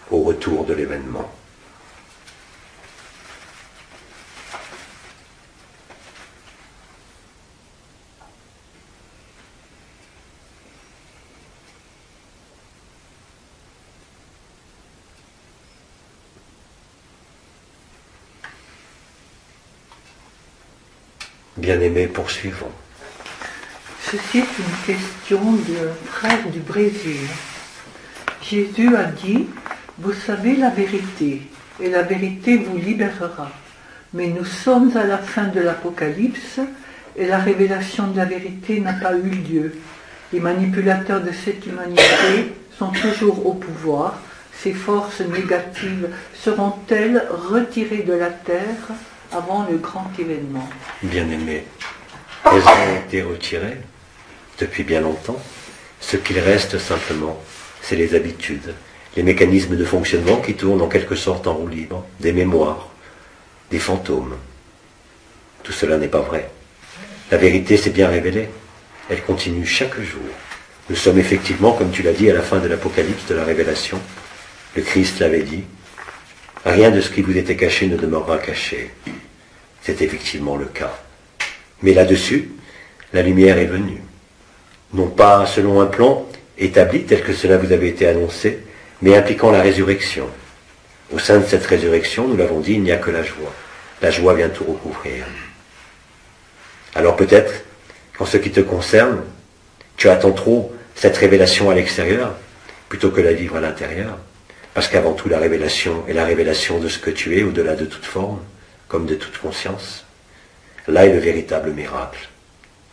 S1: au retour de l'événement. Bien-aimés, poursuivons.
S2: Ceci est une question d'un frère du Brésil. Jésus a dit, vous savez la vérité, et la vérité vous libérera. Mais nous sommes à la fin de l'Apocalypse, et la révélation de la vérité n'a pas eu lieu. Les manipulateurs de cette humanité sont toujours au pouvoir. Ces forces négatives seront-elles retirées de la terre avant le grand événement?
S1: Bien-aimés, elles ont été retirées depuis bien longtemps. Ce qu'il reste simplement, c'est les habitudes, les mécanismes de fonctionnement qui tournent en quelque sorte en roue libre, des mémoires, des fantômes. Tout cela n'est pas vrai. La vérité s'est bien révélée. Elle continue chaque jour. Nous sommes effectivement, comme tu l'as dit, à la fin de l'Apocalypse, de la Révélation. Le Christ l'avait dit. Rien de ce qui vous était caché ne demeurera caché. C'est effectivement le cas. Mais là-dessus, la lumière est venue. Non pas selon un plan établi tel que cela vous avait été annoncé, mais impliquant la résurrection. Au sein de cette résurrection, nous l'avons dit, il n'y a que la joie. La joie vient tout recouvrir. Alors peut-être, qu'en ce qui te concerne, tu attends trop cette révélation à l'extérieur, plutôt que la vivre à l'intérieur. Parce qu'avant tout, la révélation est la révélation de ce que tu es, au-delà de toute forme, comme de toute conscience. Là est le véritable miracle.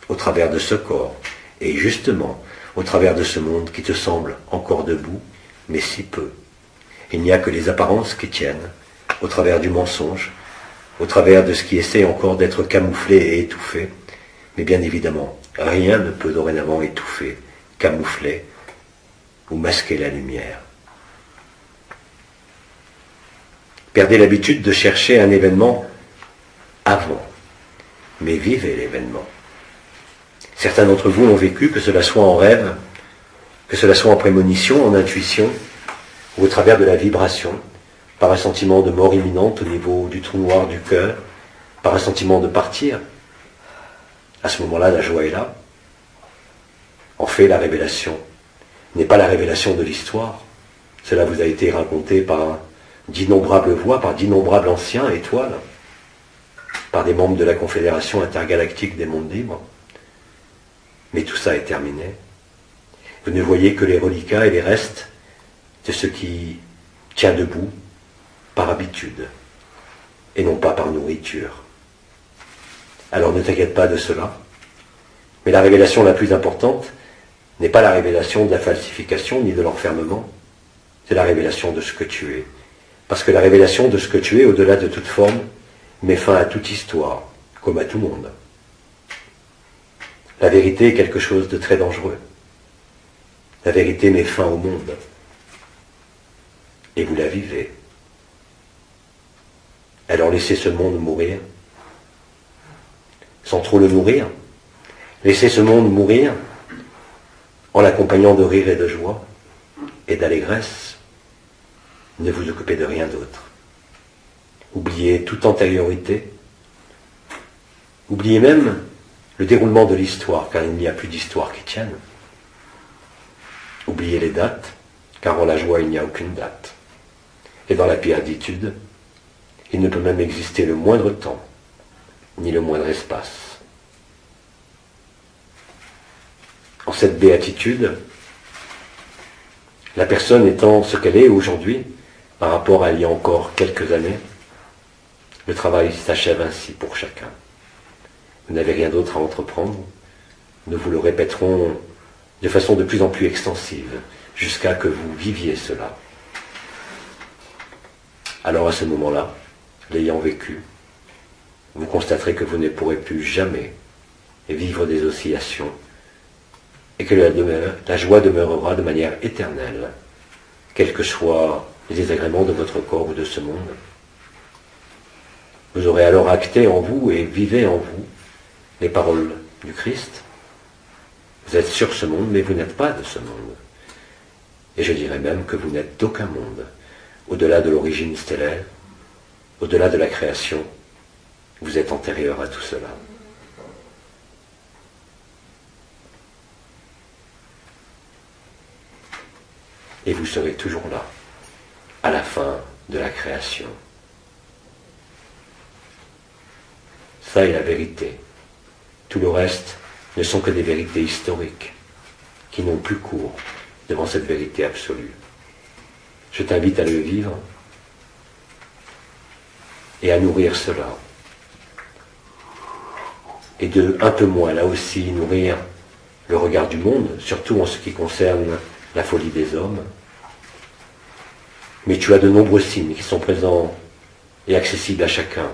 S1: Au travers de ce corps, et justement, au travers de ce monde qui te semble encore debout, mais si peu. Il n'y a que les apparences qui tiennent, au travers du mensonge, au travers de ce qui essaie encore d'être camouflé et étouffé. Mais bien évidemment, rien ne peut dorénavant étouffer, camoufler ou masquer la lumière. Perdez l'habitude de chercher un événement avant, mais vivez l'événement. Certains d'entre vous l'ont vécu, que cela soit en rêve, que cela soit en prémonition, en intuition, ou au travers de la vibration, par un sentiment de mort imminente au niveau du trou noir du cœur, par un sentiment de partir. À ce moment-là, la joie est là. En fait, la révélation n'est pas la révélation de l'histoire. Cela vous a été raconté par d'innombrables voix, par d'innombrables anciens étoiles, par des membres de la Confédération intergalactique des mondes libres. Mais tout ça est terminé. Vous ne voyez que les reliquats et les restes de ce qui tient debout par habitude, et non pas par nourriture. Alors ne t'inquiète pas de cela, mais la révélation la plus importante n'est pas la révélation de la falsification ni de l'enfermement, c'est la révélation de ce que tu es. Parce que la révélation de ce que tu es, au-delà de toute forme, met fin à toute histoire, comme à tout monde. La vérité est quelque chose de très dangereux. La vérité met fin au monde. Et vous la vivez. Alors laissez ce monde mourir, sans trop le nourrir. Laissez ce monde mourir en l'accompagnant de rire et de joie et d'allégresse. Ne vous occupez de rien d'autre. Oubliez toute antériorité. Oubliez même le déroulement de l'histoire, car il n'y a plus d'histoire qui tienne. Oubliez les dates, car en la joie il n'y a aucune date. Et dans la béatitude, il ne peut même exister le moindre temps, ni le moindre espace. En cette béatitude, la personne étant ce qu'elle est aujourd'hui, par rapport à il y a encore quelques années, le travail s'achève ainsi pour chacun. Vous n'avez rien d'autre à entreprendre, nous vous le répéterons de façon de plus en plus extensive, jusqu'à que vous viviez cela. Alors à ce moment-là, l'ayant vécu, vous constaterez que vous ne pourrez plus jamais vivre des oscillations, et que la joie demeurera de manière éternelle, quels que soient les désagréments de votre corps ou de ce monde. Vous aurez alors acté en vous et vivez en vous les paroles du Christ. Vous êtes sur ce monde, mais vous n'êtes pas de ce monde. Et je dirais même que vous n'êtes d'aucun monde, au-delà de l'origine stellaire, au-delà de la création. Vous êtes antérieur à tout cela. Et vous serez toujours là, à la fin de la création. Ça est la vérité Tout le reste ne sont que des vérités historiques qui n'ont plus cours devant cette vérité absolue. Je t'invite à le vivre et à nourrir cela. Et de un peu moins, là aussi, nourrir le regard du monde, surtout en ce qui concerne la folie des hommes. Mais tu as de nombreux signes qui sont présents et accessibles à chacun,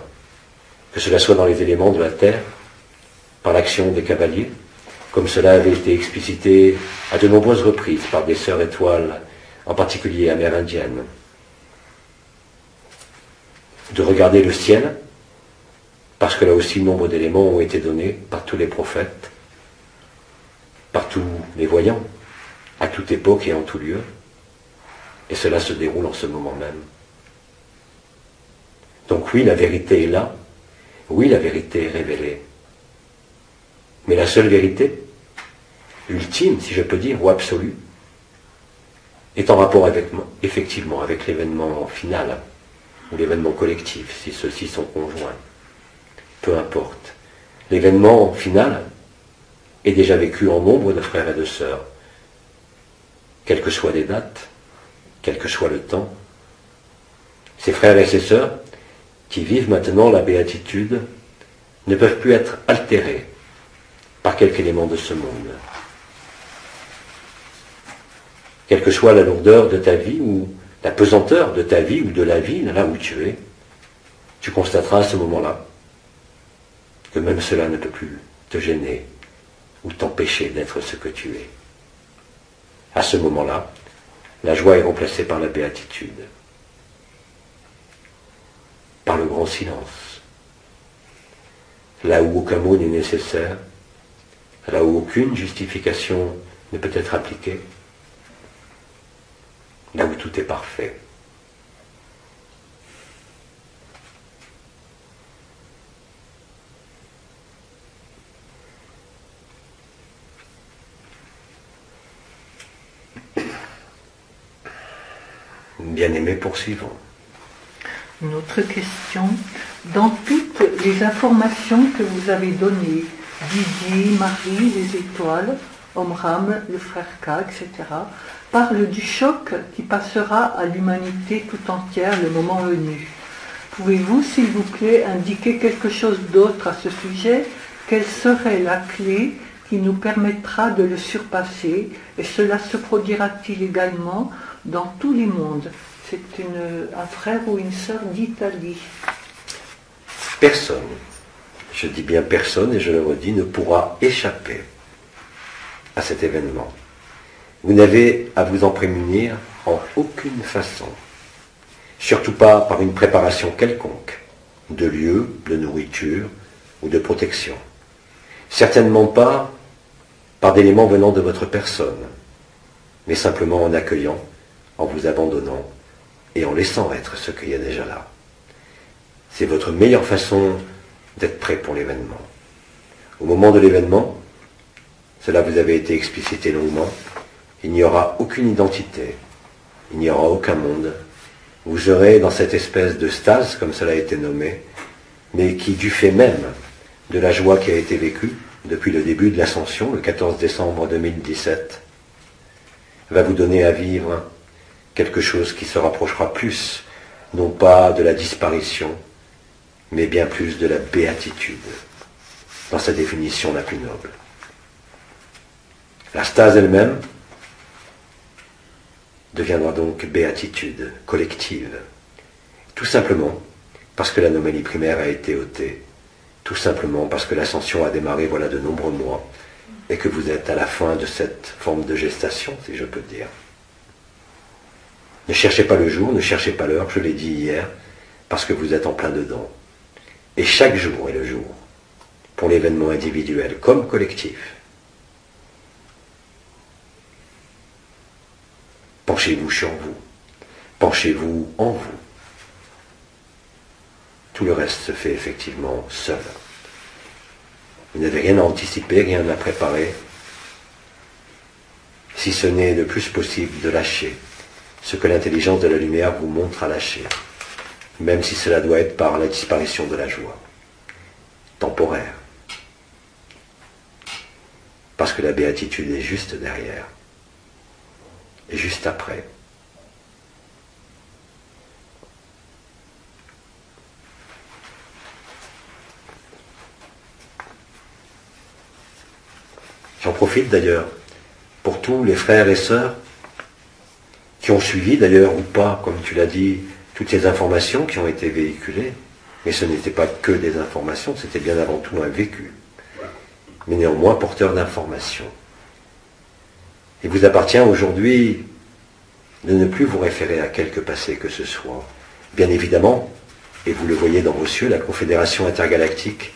S1: que cela soit dans les éléments de la terre, par l'action des cavaliers, comme cela avait été explicité à de nombreuses reprises par des sœurs étoiles, en particulier amérindiennes. De regarder le ciel, parce que là aussi nombre d'éléments ont été donnés par tous les prophètes, par tous les voyants, à toute époque et en tout lieu, et cela se déroule en ce moment même. Donc oui, la vérité est là, oui, la vérité est révélée, mais la seule vérité, ultime, si je peux dire, ou absolue, est en rapport avec, effectivement, avec l'événement final, ou l'événement collectif, si ceux-ci sont conjoints. Peu importe. L'événement final est déjà vécu en nombre de frères et de sœurs, quelles que soient les dates, quel que soit le temps. Ces frères et ces sœurs, qui vivent maintenant la béatitude, ne peuvent plus être altérés par quelque élément de ce monde. Quelle que soit la lourdeur de ta vie ou la pesanteur de ta vie ou de la ville là où tu es, tu constateras à ce moment-là que même cela ne peut plus te gêner ou t'empêcher d'être ce que tu es. À ce moment-là, la joie est remplacée par la béatitude, par le grand silence. Là où aucun mot n'est nécessaire, là où aucune justification ne peut être appliquée, là où tout est parfait. Bien-aimés, poursuivons.
S2: Une autre question. Dans toutes les informations que vous avez données, Didier, Marie, les étoiles, Omram, le frère K, etc., parlent du choc qui passera à l'humanité tout entière le moment venu. Pouvez-vous, s'il vous plaît, indiquer quelque chose d'autre à ce sujet? Quelle serait la clé qui nous permettra de le surpasser? Et cela se produira-t-il également dans tous les mondes? C'est un frère ou une sœur d'Italie.
S1: Personne, je dis bien personne et je le redis, ne pourra échapper à cet événement. Vous n'avez à vous en prémunir en aucune façon. Surtout pas par une préparation quelconque, de lieu, de nourriture ou de protection. Certainement pas par d'éléments venant de votre personne, mais simplement en accueillant, en vous abandonnant et en laissant être ce qu'il y a déjà là. C'est votre meilleure façon d'être prêt pour l'événement. Au moment de l'événement, cela vous avait été explicité longuement, il n'y aura aucune identité, il n'y aura aucun monde. Vous serez dans cette espèce de stase, comme cela a été nommé, mais qui, du fait même de la joie qui a été vécue depuis le début de l'Ascension, le 14 décembre 2017, va vous donner à vivre quelque chose qui se rapprochera plus, non pas de la disparition, mais bien plus de la béatitude, dans sa définition la plus noble. La stase elle-même deviendra donc béatitude collective, tout simplement parce que l'anomalie primaire a été ôtée, tout simplement parce que l'ascension a démarré voilà de nombreux mois, et que vous êtes à la fin de cette forme de gestation, si je peux dire. Ne cherchez pas le jour, ne cherchez pas l'heure, je l'ai dit hier, parce que vous êtes en plein dedans. Et chaque jour est le jour, pour l'événement individuel comme collectif. Penchez-vous sur vous, penchez-vous en vous. Tout le reste se fait effectivement seul. Vous n'avez rien à anticiper, rien à préparer, si ce n'est le plus possible de lâcher ce que l'intelligence de la lumière vous montre à lâcher, même si cela doit être par la disparition de la joie, temporaire, Parce que la béatitude est juste derrière. Et juste après. J'en profite d'ailleurs pour tous les frères et sœurs qui ont suivi d'ailleurs ou pas, comme tu l'as dit, toutes ces informations qui ont été véhiculées. Mais ce n'était pas que des informations, c'était bien avant tout un vécu. Mais néanmoins porteur d'informations. Il vous appartient aujourd'hui de ne plus vous référer à quelque passé que ce soit. Bien évidemment, et vous le voyez dans vos cieux, la Confédération intergalactique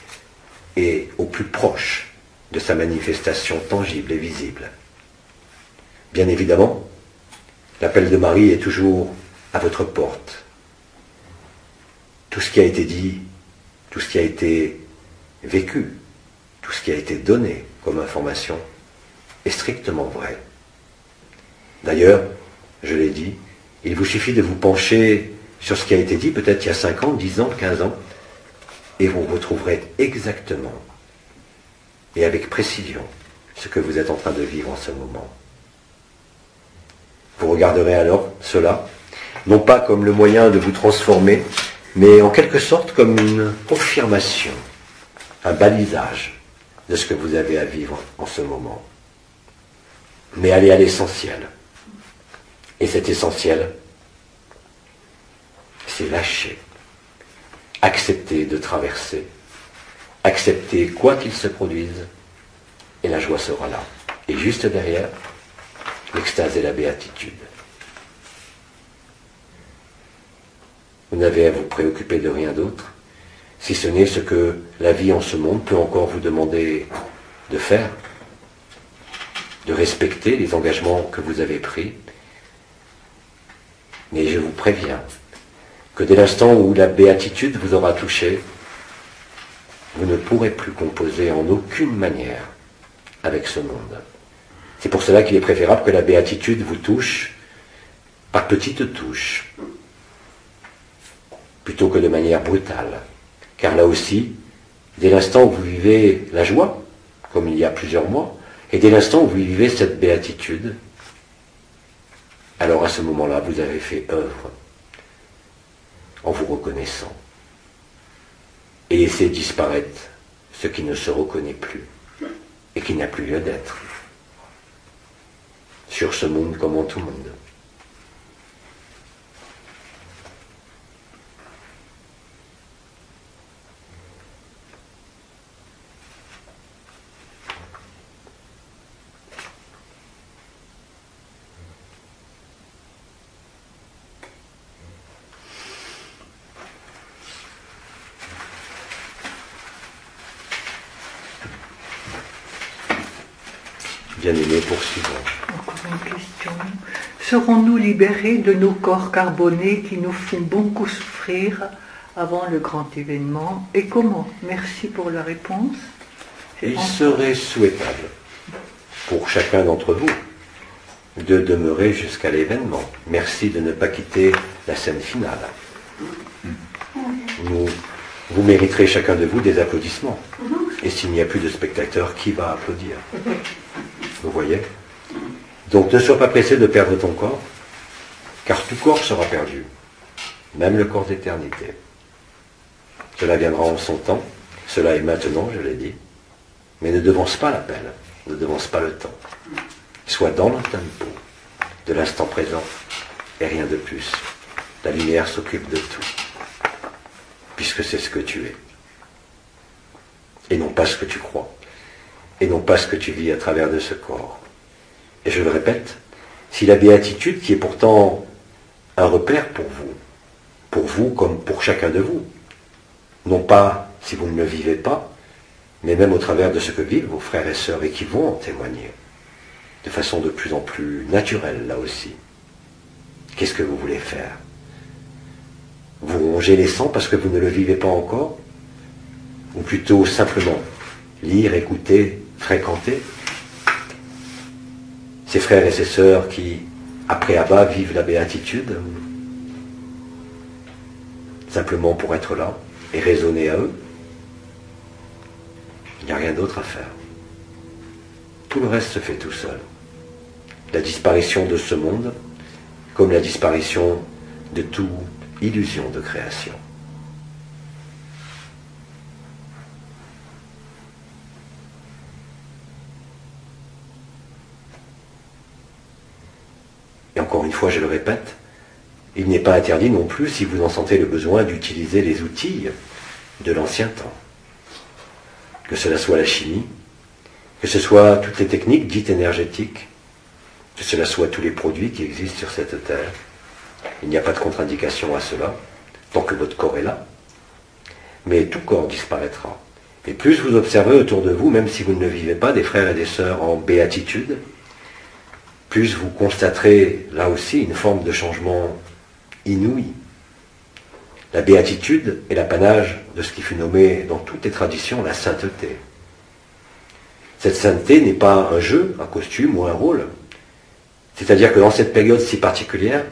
S1: est au plus proche de sa manifestation tangible et visible. Bien évidemment, l'appel de Marie est toujours à votre porte. Tout ce qui a été dit, tout ce qui a été vécu, tout ce qui a été donné comme information est strictement vrai. D'ailleurs, je l'ai dit, il vous suffit de vous pencher sur ce qui a été dit, peut-être il y a 5 ans, 10 ans, 15 ans, et vous retrouverez exactement et avec précision ce que vous êtes en train de vivre en ce moment. Vous regarderez alors cela, non pas comme le moyen de vous transformer, mais en quelque sorte comme une confirmation, un balisage de ce que vous avez à vivre en ce moment. Mais allez à l'essentiel. Et cet essentiel, c'est lâcher, accepter de traverser, accepter quoi qu'il se produise, et la joie sera là. Et juste derrière, l'extase et la béatitude. Vous n'avez à vous préoccuper de rien d'autre, si ce n'est ce que la vie en ce monde peut encore vous demander de faire, de respecter les engagements que vous avez pris. Mais je vous préviens que dès l'instant où la béatitude vous aura touché, vous ne pourrez plus composer en aucune manière avec ce monde. C'est pour cela qu'il est préférable que la béatitude vous touche par petites touches, plutôt que de manière brutale. Car là aussi, dès l'instant où vous vivez la joie, comme il y a plusieurs mois, et dès l'instant où vous vivez cette béatitude, alors à ce moment-là, vous avez fait œuvre en vous reconnaissant. Et laissez disparaître ce qui ne se reconnaît plus et qui n'a plus lieu d'être. Sur ce monde comme en tout monde. Bien-aimés, poursuivons.
S2: Encore une question. Serons-nous libérés de nos corps carbonés qui nous font beaucoup souffrir avant le grand événement? Et comment? Merci pour la réponse.
S1: Il serait souhaitable pour chacun d'entre vous de demeurer jusqu'à l'événement. Merci de ne pas quitter la scène finale. Vous mériterez chacun de vous des applaudissements. Et s'il n'y a plus de spectateurs, qui va applaudir? Vous voyez? Donc ne sois pas pressé de perdre ton corps, car tout corps sera perdu, même le corps d'éternité. Cela viendra en son temps, cela est maintenant, je l'ai dit, mais ne devance pas l'appel, ne devance pas le temps. Sois dans le tempo de l'instant présent et rien de plus. La lumière s'occupe de tout, puisque c'est ce que tu es, et non pas ce que tu crois. Et non pas ce que tu vis à travers de ce corps. Et je le répète, si la béatitude, qui est pourtant un repère pour vous comme pour chacun de vous, non pas si vous ne le vivez pas, mais même au travers de ce que vivent vos frères et sœurs et qui vont en témoigner, de façon de plus en plus naturelle là aussi. Qu'est-ce que vous voulez faire? Vous rongez les sangs parce que vous ne le vivez pas encore? Ou plutôt simplement lire, écouter, fréquenter ces frères et ces sœurs qui, après Abba, vivent la béatitude, simplement pour être là et raisonner à eux? Il n'y a rien d'autre à faire. tout le reste se fait tout seul. La disparition de ce monde, comme la disparition de toute illusion de création. Et encore une fois, je le répète, il n'est pas interdit non plus, si vous en sentez le besoin, d'utiliser les outils de l'ancien temps. Que cela soit la chimie, que ce soit toutes les techniques dites énergétiques, que cela soit tous les produits qui existent sur cette terre. Il n'y a pas de contre-indication à cela, tant que votre corps est là. Mais tout corps disparaîtra. Et plus vous observez autour de vous, même si vous ne le vivez pas, des frères et des sœurs en béatitude, plus vous constaterez là aussi une forme de changement inouï. La béatitude est l'apanage de ce qui fut nommé dans toutes les traditions la sainteté. Cette sainteté n'est pas un jeu, un costume ou un rôle. C'est-à-dire que dans cette période si particulière,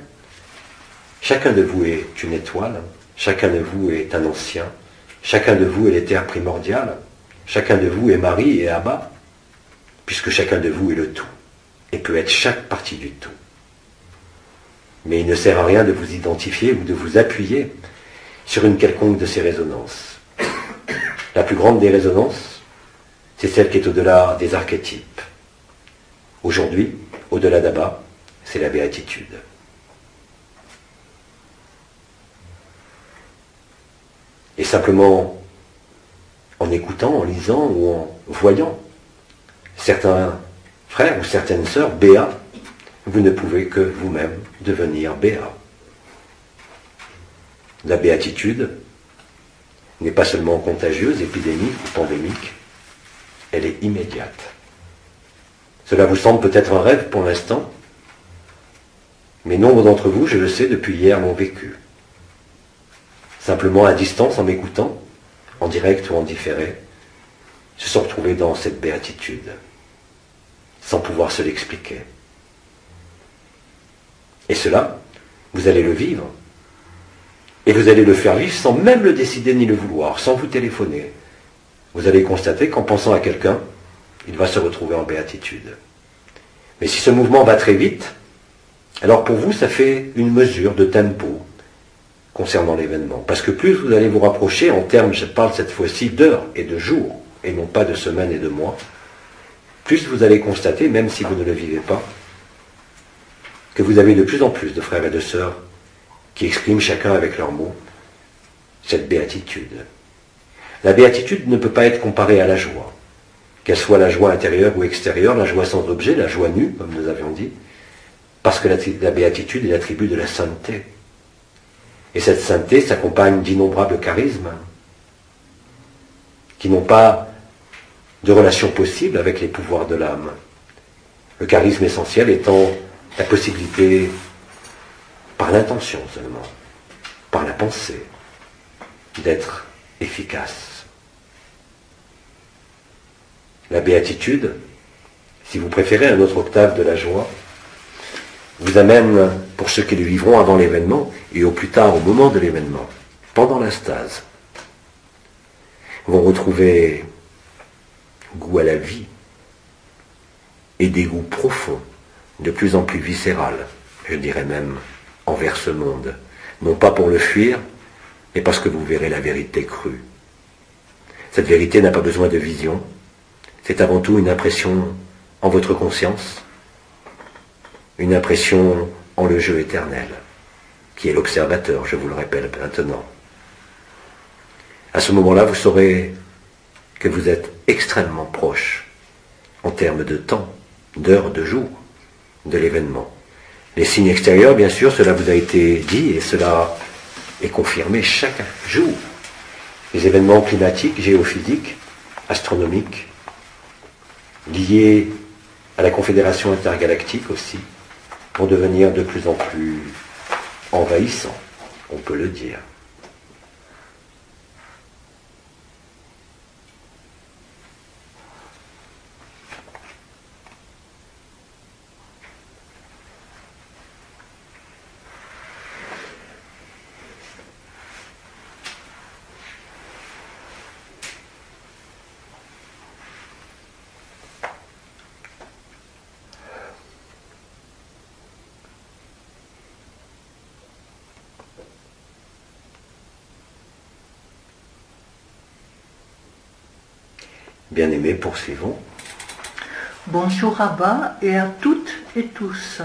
S1: chacun de vous est une étoile, chacun de vous est un ancien, chacun de vous est l'éther primordial, chacun de vous est Marie et Abba, puisque chacun de vous est le tout, et peut être chaque partie du tout. Mais il ne sert à rien de vous identifier ou de vous appuyer sur une quelconque de ces résonances. La plus grande des résonances, c'est celle qui est au-delà des archétypes. Aujourd'hui, au-delà d'Abba, c'est la béatitude. Et simplement, en écoutant, en lisant ou en voyant certains frères ou certaines sœurs béats, vous ne pouvez que vous-même devenir béat. La béatitude n'est pas seulement contagieuse, épidémique ou pandémique, elle est immédiate. Cela vous semble peut-être un rêve pour l'instant, mais nombre d'entre vous, je le sais, depuis hier l'ont vécu. Simplement à distance, en m'écoutant, en direct ou en différé, se sont retrouvés dans cette béatitude, sans pouvoir se l'expliquer. Et cela, vous allez le vivre, et vous allez le faire vivre sans même le décider ni le vouloir, sans vous téléphoner. Vous allez constater qu'en pensant à quelqu'un, il va se retrouver en béatitude. Mais si ce mouvement va très vite, alors pour vous, ça fait une mesure de tempo concernant l'événement. Parce que plus vous allez vous rapprocher, en termes, je parle cette fois-ci d'heures et de jours, et non pas de semaines et de mois, plus vous allez constater, même si vous ne le vivez pas, que vous avez de plus en plus de frères et de sœurs qui expriment chacun avec leurs mots cette béatitude. La béatitude ne peut pas être comparée à la joie, qu'elle soit la joie intérieure ou extérieure, la joie sans objet, la joie nue, comme nous avions dit, parce que la béatitude est l'attribut de la sainteté. Et cette sainteté s'accompagne d'innombrables charismes qui n'ont pas de relation possible avec les pouvoirs de l'âme. Le charisme essentiel étant la possibilité, par l'intention seulement, par la pensée, d'être efficace. La béatitude, si vous préférez un autre octave de la joie, vous amène, pour ceux qui le vivront avant l'événement, et au plus tard au moment de l'événement, pendant la stase, vont retrouver goût à la vie et des goûts profonds, de plus en plus viscéral, je dirais même, envers ce monde. Non pas pour le fuir, mais parce que vous verrez la vérité crue. Cette vérité n'a pas besoin de vision, c'est avant tout une impression en votre conscience, une impression en le jeu éternel, qui est l'observateur, je vous le répète maintenant. À ce moment-là, vous saurez que vous êtes extrêmement proche, en termes de temps, d'heures, de jours, de l'événement. Les signes extérieurs, bien sûr, cela vous a été dit et cela est confirmé chaque jour. Les événements climatiques, géophysiques, astronomiques, liés à la Confédération intergalactique aussi, vont devenir de plus en plus envahissants, on peut le dire. Bien-aimés, poursuivons.
S2: Bonjour Abba et à toutes et tous.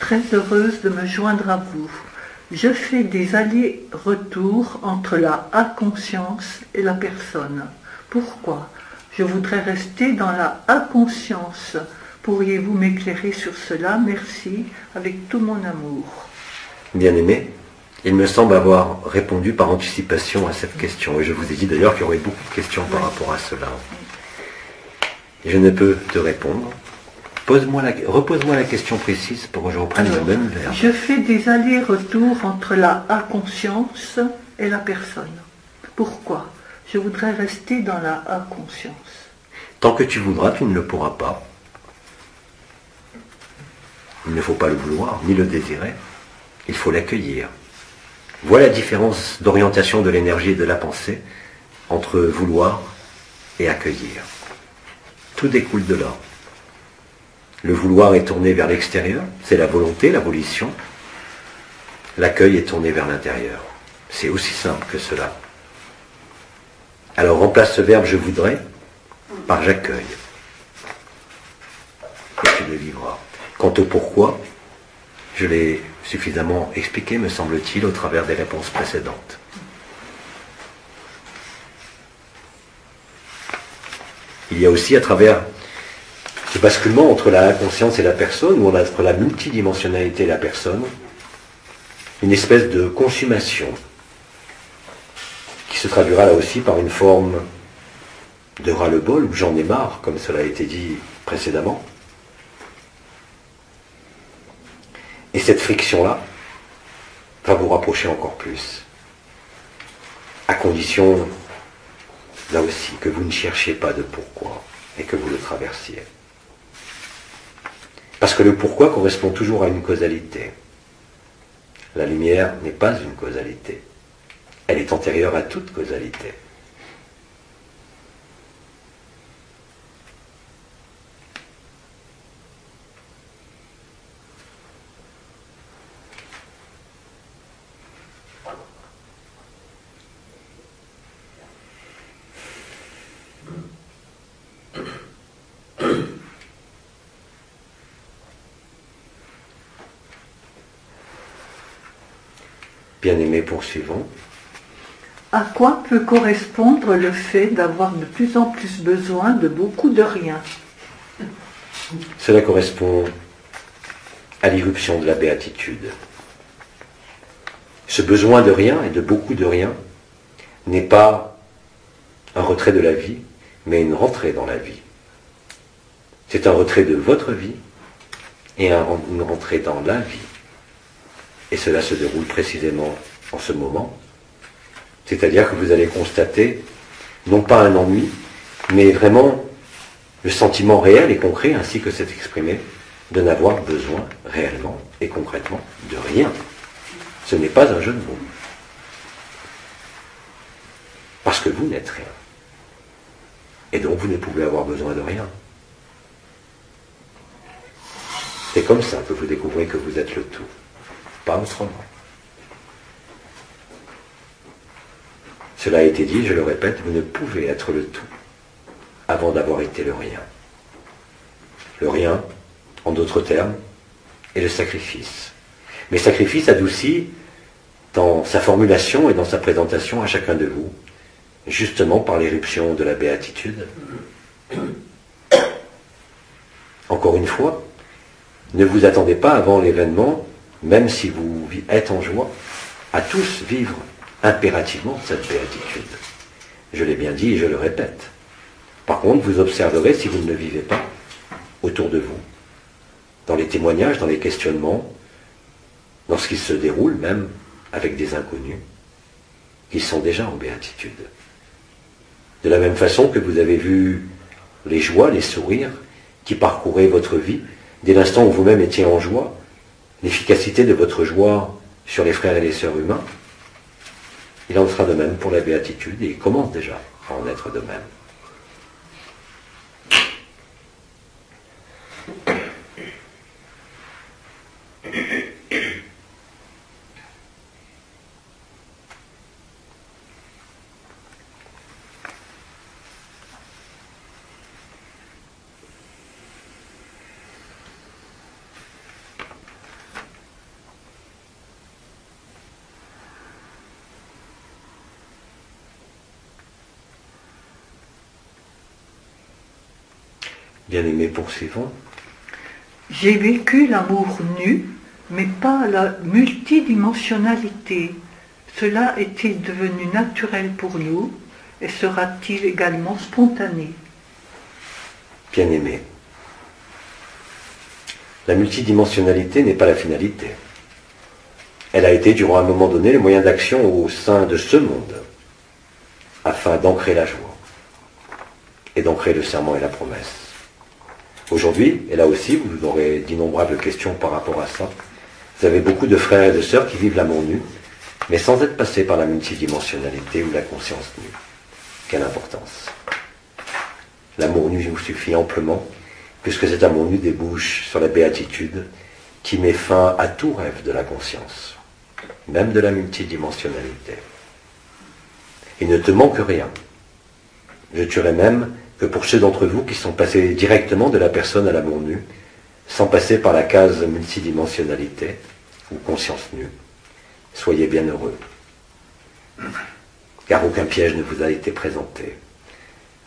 S2: Très heureuse de me joindre à vous. Je fais des allers-retours entre la inconscience et la personne. Pourquoi? Je voudrais rester dans la inconscience. Pourriez-vous m'éclairer sur cela? Merci, avec tout mon amour.
S1: Bien-aimé, il me semble avoir répondu par anticipation à cette question. Et je vous ai dit d'ailleurs qu'il y aurait beaucoup de questions par rapport à cela. Je ne peux te répondre. Repose-moi la question précise pour que je reprenne le même verbe.
S2: Je fais des allers-retours entre la inconscience et la personne. Pourquoi? Je voudrais rester dans la inconscience.
S1: Tant que tu voudras, tu ne le pourras pas. Il ne faut pas le vouloir, ni le désirer. Il faut l'accueillir. Voilà la différence d'orientation de l'énergie et de la pensée entre vouloir et accueillir. Tout découle de là. Le vouloir est tourné vers l'extérieur, c'est la volonté, la volition. L'accueil est tourné vers l'intérieur. C'est aussi simple que cela. Alors remplace ce verbe « je voudrais » par « j'accueille ». Et tu le vivras. Quant au pourquoi, je l'ai suffisamment expliqué, me semble-t-il, au travers des réponses précédentes. Il y a aussi à travers ce basculement entre la conscience et la personne, ou entre la multidimensionnalité et la personne, une espèce de consommation qui se traduira là aussi par une forme de ras-le-bol, ou j'en ai marre, comme cela a été dit précédemment. Et cette friction-là va vous rapprocher encore plus, à condition, là aussi, que vous ne cherchiez pas de pourquoi et que vous le traversiez. Parce que le pourquoi correspond toujours à une causalité. La lumière n'est pas une causalité. Elle est antérieure à toute causalité. Bien-aimés, poursuivons.
S2: À quoi peut correspondre le fait d'avoir de plus en plus besoin de beaucoup de rien?
S1: Cela correspond à l'irruption de la béatitude. Ce besoin de rien et de beaucoup de rien n'est pas un retrait de la vie, mais une rentrée dans la vie. C'est un retrait de votre vie et une rentrée dans la vie. Et cela se déroule précisément en ce moment. C'est-à-dire que vous allez constater, non pas un ennui, mais vraiment le sentiment réel et concret, ainsi que c'est exprimé, de n'avoir besoin réellement et concrètement de rien. Ce n'est pas un jeu de mots. Parce que vous n'êtes rien. Et donc vous ne pouvez avoir besoin de rien. C'est comme ça que vous découvrez que vous êtes le tout. Pas autrement. Cela a été dit, je le répète, vous ne pouvez être le tout avant d'avoir été le rien. Le rien, en d'autres termes, est le sacrifice. Mais sacrifice adouci dans sa formulation et dans sa présentation à chacun de vous, justement par l'éruption de la béatitude. Encore une fois, ne vous attendez pas avant l'événement, même si vous êtes en joie, à tous vivre impérativement cette béatitude. Je l'ai bien dit et je le répète. Par contre, vous observerez, si vous ne le vivez pas, autour de vous, dans les témoignages, dans les questionnements, dans ce qui se déroule même avec des inconnus, qu'ils sont déjà en béatitude. De la même façon que vous avez vu les joies, les sourires qui parcouraient votre vie, dès l'instant où vous-même étiez en joie, l'efficacité de votre joie sur les frères et les sœurs humains, il en sera de même pour la béatitude et il commence déjà à en être de même. Bien-aimés, poursuivons.
S2: J'ai vécu l'amour nu, mais pas la multidimensionnalité. Cela est-il devenu naturel pour nous et sera-t-il également spontané?
S1: Bien-aimés, la multidimensionnalité n'est pas la finalité. Elle a été, durant un moment donné, le moyen d'action au sein de ce monde, afin d'ancrer la joie et d'ancrer le serment et la promesse. Aujourd'hui, et là aussi, vous aurez d'innombrables questions par rapport à ça, vous avez beaucoup de frères et de sœurs qui vivent l'amour nu, mais sans être passés par la multidimensionnalité ou la conscience nue. Quelle importance! L'amour nu vous suffit amplement, puisque cet amour nu débouche sur la béatitude qui met fin à tout rêve de la conscience, même de la multidimensionnalité. Il ne te manque rien. Je tuerai même que pour ceux d'entre vous qui sont passés directement de la personne à l'amour nu, sans passer par la case multidimensionnalité ou conscience nue, soyez bien heureux. Car aucun piège ne vous a été présenté.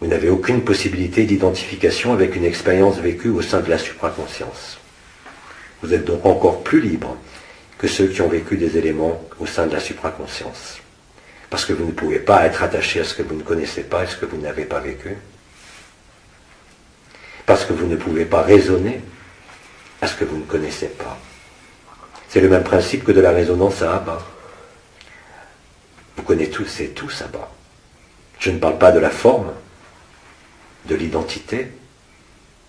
S1: Vous n'avez aucune possibilité d'identification avec une expérience vécue au sein de la supraconscience. Vous êtes donc encore plus libre que ceux qui ont vécu des éléments au sein de la supraconscience. Parce que vous ne pouvez pas être attaché à ce que vous ne connaissez pas et ce que vous n'avez pas vécu. Parce que vous ne pouvez pas raisonner à ce que vous ne connaissez pas. C'est le même principe que de la résonance à Abba. Vous connaissez tous Abba. Je ne parle pas de la forme, de l'identité,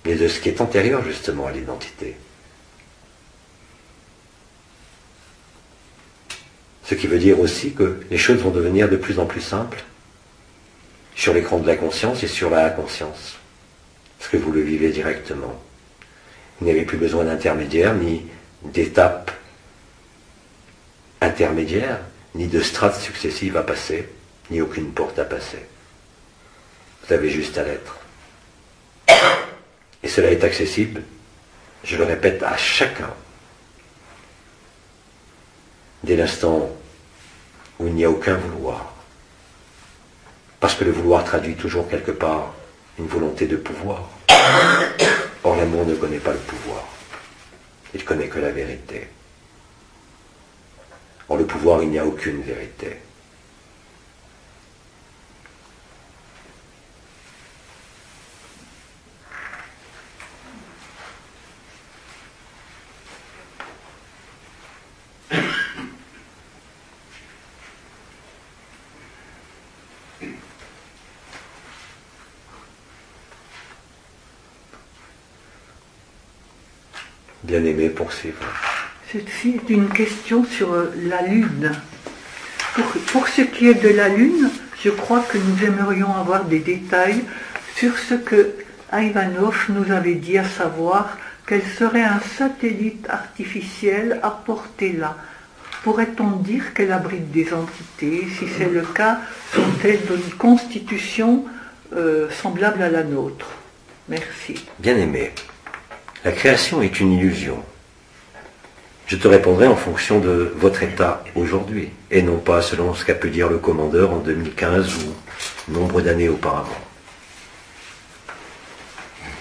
S1: mais de ce qui est antérieur justement à l'identité. Ce qui veut dire aussi que les choses vont devenir de plus en plus simples sur l'écran de la conscience et sur la conscience, parce que vous le vivez directement. Vous n'avez plus besoin d'intermédiaires, ni d'étapes intermédiaires, ni de strates successives à passer, ni aucune porte à passer. Vous avez juste à l'être. Et cela est accessible, je le répète, à chacun. Dès l'instant où il n'y a aucun vouloir. Parce que le vouloir traduit toujours quelque part une volonté de pouvoir. Or l'amour ne connaît pas le pouvoir. Il connaît que la vérité. Or le pouvoir, il n'y a aucune vérité. Bien-aimé, poursuivre.
S2: Ceci est une question sur la Lune. Pour ce qui est de la Lune, je crois que nous aimerions avoir des détails sur ce que Ivanov nous avait dit, à savoir qu'elle serait un satellite artificiel apporté là. Pourrait-on dire qu'elle abrite des entités? Si c'est le cas, sont-elles d'une constitution semblable à la nôtre? Merci.
S1: Bien-aimé, la création est une illusion. Je te répondrai en fonction de votre état aujourd'hui, et non pas selon ce qu'a pu dire le commandeur en 2015 ou nombre d'années auparavant.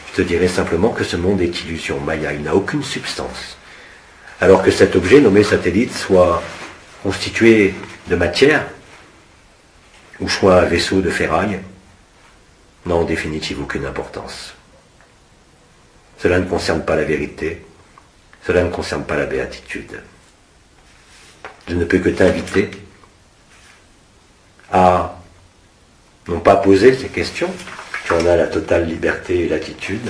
S1: Je te dirai simplement que ce monde est illusion, Maya, il n'a aucune substance. Alors que cet objet nommé satellite soit constitué de matière, ou soit un vaisseau de ferraille, n'a en définitive aucune importance. Cela ne concerne pas la vérité, cela ne concerne pas la béatitude. Je ne peux que t'inviter à non pas poser ces questions, tu en as la totale liberté et latitude,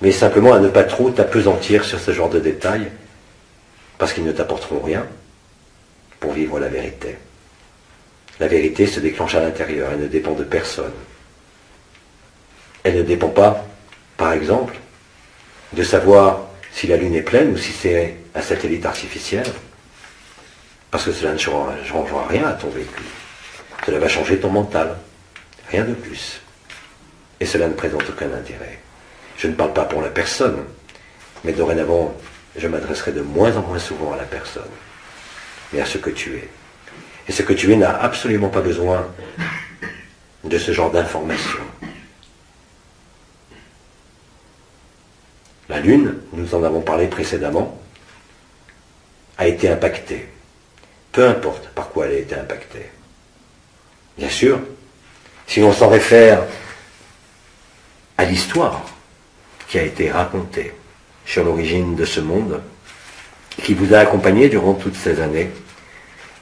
S1: mais simplement à ne pas trop t'appesantir sur ce genre de détails, parce qu'ils ne t'apporteront rien pour vivre la vérité. La vérité se déclenche à l'intérieur, elle ne dépend de personne. Elle ne dépend pas, par exemple, de savoir si la Lune est pleine ou si c'est un satellite artificiel, parce que cela ne changera rien à ton vécu. Cela va changer ton mental, rien de plus. Et cela ne présente aucun intérêt. Je ne parle pas pour la personne, mais dorénavant, je m'adresserai de moins en moins souvent à la personne, mais à ce que tu es. Et ce que tu es n'a absolument pas besoin de ce genre d'informations. Lune, nous en avons parlé précédemment, a été impactée. Peu importe par quoi elle a été impactée. Bien sûr, si l'on s'en réfère à l'histoire qui a été racontée sur l'origine de ce monde, qui vous a accompagné durant toutes ces années,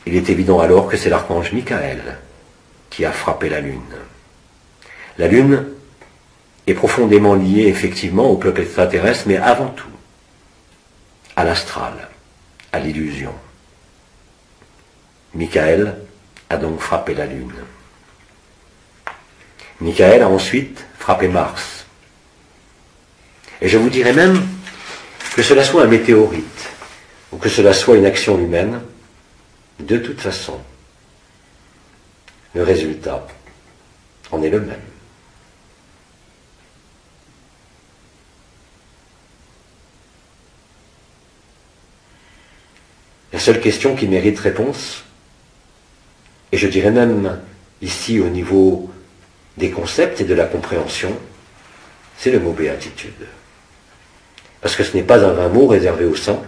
S1: il est évident alors que c'est l'archange Michael qui a frappé la Lune. La Lune est profondément liée effectivement au peuple extraterrestre, mais avant tout à l'astral, à l'illusion. Michael a donc frappé la Lune. Michael a ensuite frappé Mars. Et je vous dirais même que cela soit un météorite ou que cela soit une action humaine, de toute façon, le résultat en est le même. La seule question qui mérite réponse, et je dirais même ici au niveau des concepts et de la compréhension, c'est le mot béatitude. Parce que ce n'est pas un vain mot réservé aux saints,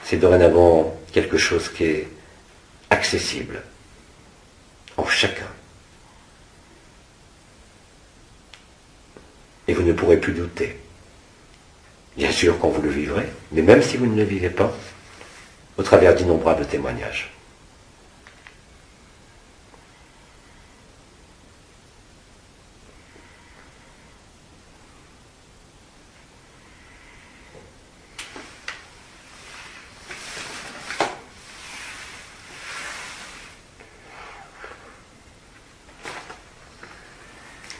S1: c'est dorénavant quelque chose qui est accessible en chacun. Et vous ne pourrez plus douter. Bien sûr quand vous le vivrez, mais même si vous ne le vivez pas, au travers d'innombrables témoignages.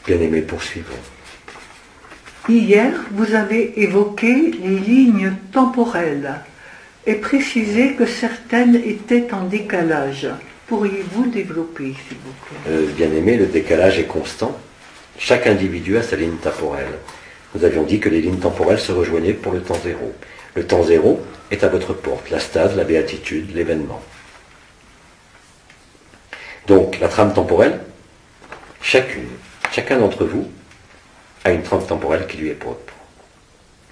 S1: Bien-aimés, poursuivons.
S2: Hier, vous avez évoqué les lignes temporelles et précisé que certaines étaient en décalage. Pourriez-vous développer, s'il vous plaît?
S1: Bien-aimés, le décalage est constant. Chaque individu a sa ligne temporelle. Nous avions dit que les lignes temporelles se rejoignaient pour le temps zéro. Le temps zéro est à votre porte, la stase, la béatitude, l'événement. Donc, la trame temporelle, chacun d'entre vous a une trame temporelle qui lui est propre.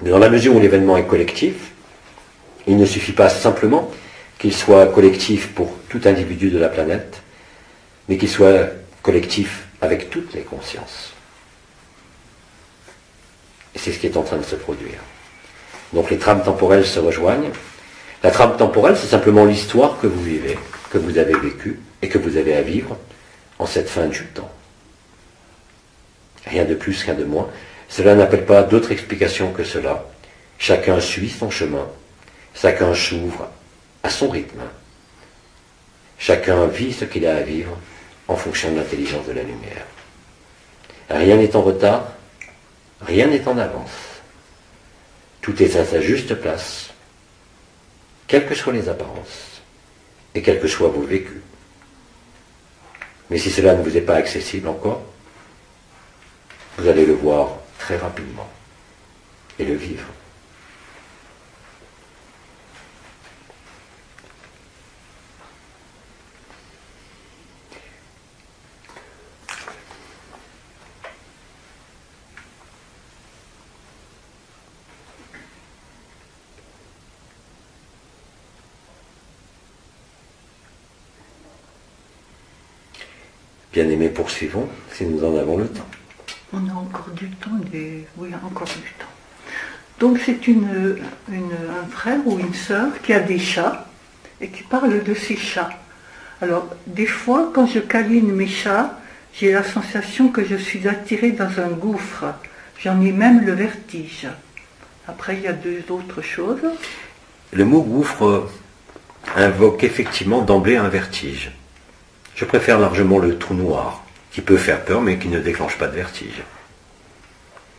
S1: Mais dans la mesure où l'événement est collectif, il ne suffit pas simplement qu'il soit collectif pour tout individu de la planète, mais qu'il soit collectif avec toutes les consciences. Et c'est ce qui est en train de se produire. Donc les trames temporelles se rejoignent. La trame temporelle, c'est simplement l'histoire que vous vivez, que vous avez vécue et que vous avez à vivre en cette fin du temps. Rien de plus, rien de moins. Cela n'appelle pas d'autre explication que cela. Chacun suit son chemin. Chacun s'ouvre à son rythme. Chacun vit ce qu'il a à vivre en fonction de l'intelligence de la lumière. Rien n'est en retard, rien n'est en avance. Tout est à sa juste place, quelles que soient les apparences et quels que soient vos vécus. Mais si cela ne vous est pas accessible encore, vous allez le voir très rapidement et le vivre. Bien-aimés, poursuivons, si nous en avons le temps.
S2: On a encore du temps, oui, encore du temps. Donc c'est un frère ou une sœur qui a des chats et qui parle de ses chats. Alors, des fois, quand je câline mes chats, j'ai la sensation que je suis attirée dans un gouffre. J'en ai même le vertige. Après, il y a deux autres choses.
S1: Le mot gouffre invoque effectivement d'emblée un vertige. Je préfère largement le trou noir, qui peut faire peur mais qui ne déclenche pas de vertige.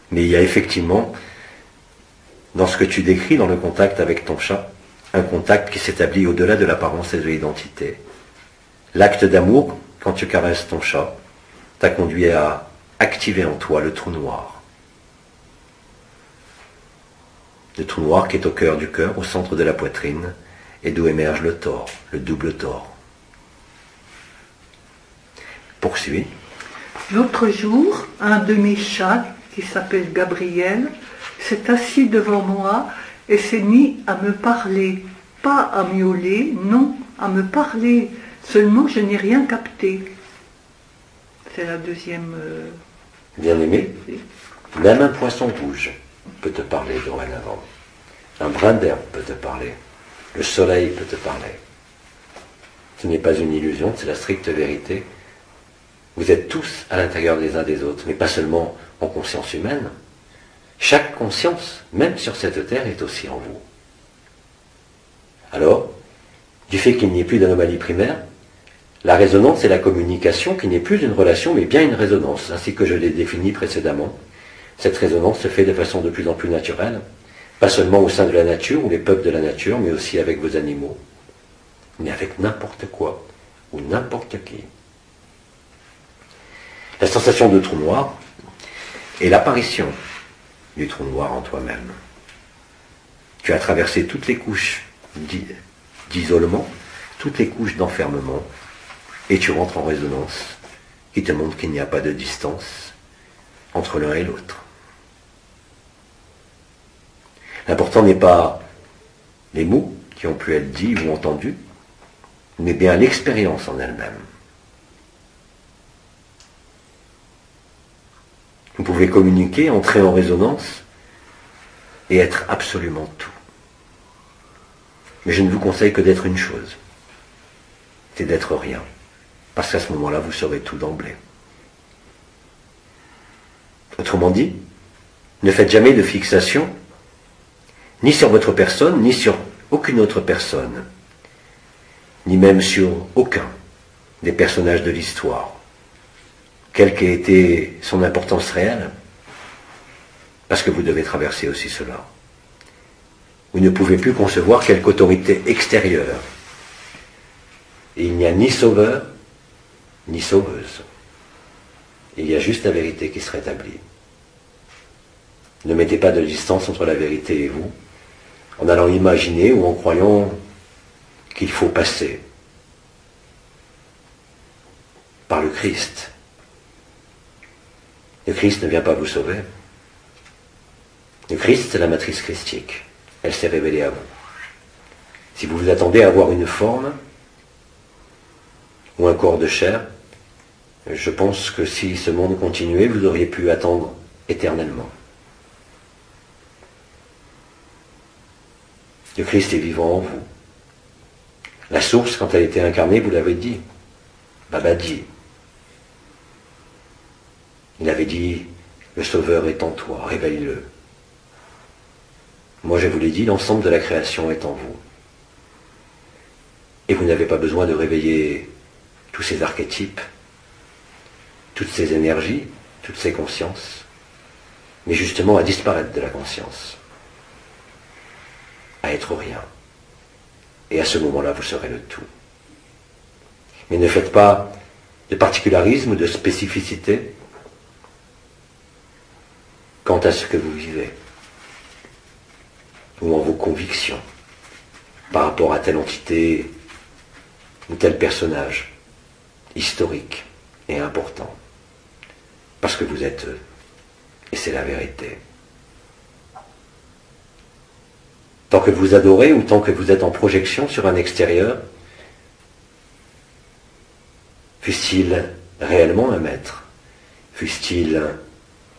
S1: Mais il y a effectivement, dans ce que tu décris dans le contact avec ton chat, un contact qui s'établit au-delà de l'apparence et de l'identité. L'acte d'amour, quand tu caresses ton chat, t'a conduit à activer en toi le trou noir. Le trou noir qui est au cœur du cœur, au centre de la poitrine, et d'où émerge le tore, le double tore. Poursuis.
S2: L'autre jour, un de mes chats, qui s'appelle Gabriel, s'est assis devant moi et s'est mis à me parler, pas à miauler, non, à me parler. Seulement, je n'ai rien capté. C'est la deuxième...
S1: Bien-aimé, même un poisson rouge peut te parler dorénavant. Un brin d'herbe peut te parler. Le soleil peut te parler. Ce n'est pas une illusion, c'est la stricte vérité. Vous êtes tous à l'intérieur des uns des autres, mais pas seulement en conscience humaine. Chaque conscience, même sur cette terre, est aussi en vous. Alors, du fait qu'il n'y ait plus d'anomalie primaire, la résonance est la communication qui n'est plus une relation, mais bien une résonance, ainsi que je l'ai défini précédemment. Cette résonance se fait de façon de plus en plus naturelle, pas seulement au sein de la nature ou les peuples de la nature, mais aussi avec vos animaux, mais avec n'importe quoi ou n'importe qui. La sensation de trou noir est l'apparition du trou noir en toi-même. Tu as traversé toutes les couches d'isolement, toutes les couches d'enfermement, et tu rentres en résonance qui te montre qu'il n'y a pas de distance entre l'un et l'autre. L'important n'est pas les mots qui ont pu être dits ou entendus, mais bien l'expérience en elle-même. Vous pouvez communiquer, entrer en résonance et être absolument tout. Mais je ne vous conseille que d'être une chose, c'est d'être rien. Parce qu'à ce moment-là, vous serez tout d'emblée. Autrement dit, ne faites jamais de fixation, ni sur votre personne, ni sur aucune autre personne, ni même sur aucun des personnages de l'histoire, quelle qu'ait été son importance réelle, parce que vous devez traverser aussi cela. Vous ne pouvez plus concevoir quelque autorité extérieure. Et il n'y a ni sauveur, ni sauveuse. Il y a juste la vérité qui se rétablit. Ne mettez pas de distance entre la vérité et vous, en allant imaginer ou en croyant qu'il faut passer par le Christ. Le Christ ne vient pas vous sauver. Le Christ, c'est la matrice christique. Elle s'est révélée à vous. Si vous vous attendez à avoir une forme ou un corps de chair, je pense que si ce monde continuait, vous auriez pu attendre éternellement. Le Christ est vivant en vous. La source, quand elle était incarnée, vous l'avez dit, Babadi. Il avait dit, le Sauveur est en toi, réveille-le. Moi, je vous l'ai dit, l'ensemble de la création est en vous. Et vous n'avez pas besoin de réveiller tous ces archétypes, toutes ces énergies, toutes ces consciences, mais justement à disparaître de la conscience, à être rien. Et à ce moment-là, vous serez le tout. Mais ne faites pas de particularisme ou de spécificité quant à ce que vous vivez, ou en vos convictions, par rapport à telle entité ou tel personnage historique et important. Parce que vous êtes eux, et c'est la vérité. Tant que vous adorez ou tant que vous êtes en projection sur un extérieur, fût-il réellement un maître, fût-il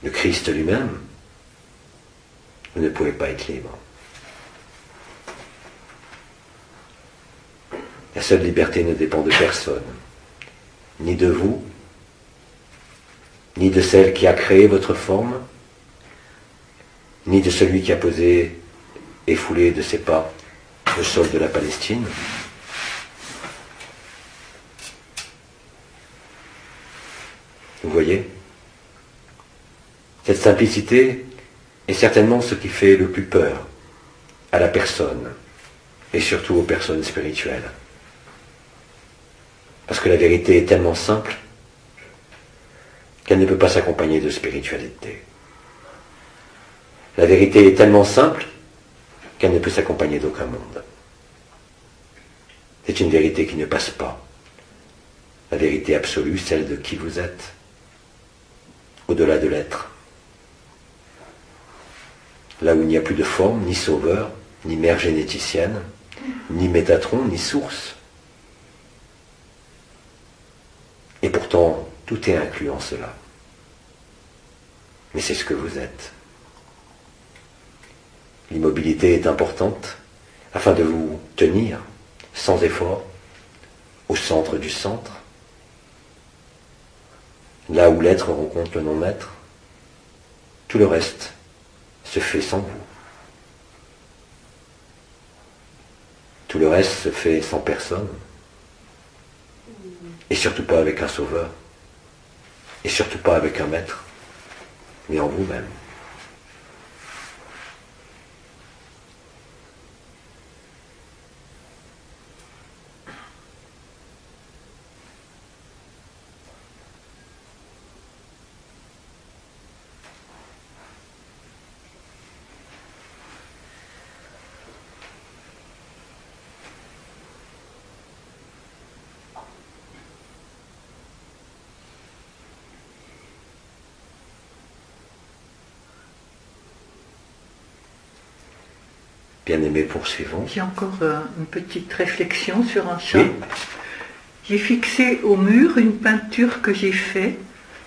S1: le Christ lui-même, vous ne pouvez pas être libre. La seule liberté ne dépend de personne, ni de vous, ni de celle qui a créé votre forme, ni de celui qui a posé et foulé de ses pas le sol de la Palestine. Vous voyez, cette simplicité est certainement ce qui fait le plus peur à la personne, et surtout aux personnes spirituelles. Parce que la vérité est tellement simple qu'elle ne peut pas s'accompagner de spiritualité. La vérité est tellement simple qu'elle ne peut s'accompagner d'aucun monde. C'est une vérité qui ne passe pas. La vérité absolue, celle de qui vous êtes, au-delà de l'être. là où il n'y a plus de forme, ni sauveur, ni mère généticienne, ni Métatron, ni source. Et pourtant, tout est inclus en cela. Mais c'est ce que vous êtes. L'immobilité est importante afin de vous tenir, sans effort, au centre du centre, là où l'être rencontre le non-être. Tout le reste se fait sans vous. Tout le reste se fait sans personne. Et surtout pas avec un sauveur. Et surtout pas avec un maître. Mais en vous-même. Bien-aimés, poursuivons.
S2: J'ai encore une petite réflexion sur un chat.
S1: Oui.
S2: J'ai fixé au mur une peinture que j'ai faite,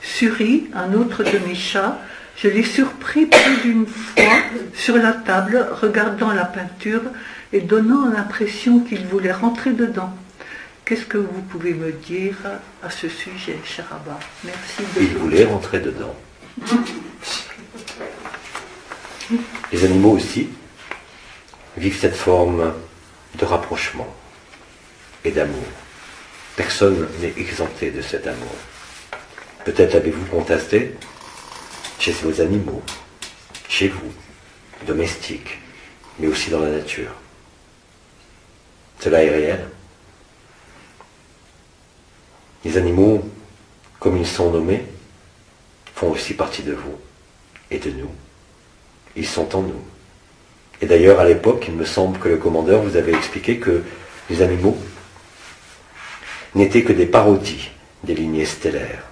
S2: Suri, un autre de mes chats. Je l'ai surpris plus d'une fois sur la table, regardant la peinture et donnant l'impression qu'il voulait rentrer dedans. Qu'est-ce que vous pouvez me dire à ce sujet, cher Abba? Merci de...
S1: Il voulait rentrer dedans. Les animaux aussi vivent cette forme de rapprochement et d'amour. Personne n'est exempté de cet amour. Peut-être avez-vous constaté chez vos animaux, chez vous, domestiques, mais aussi dans la nature. Cela est réel. Les animaux, comme ils sont nommés, font aussi partie de vous et de nous. Ils sont en nous. Et d'ailleurs, à l'époque, il me semble que le commandeur vous avait expliqué que les animaux n'étaient que des parodies des lignées stellaires.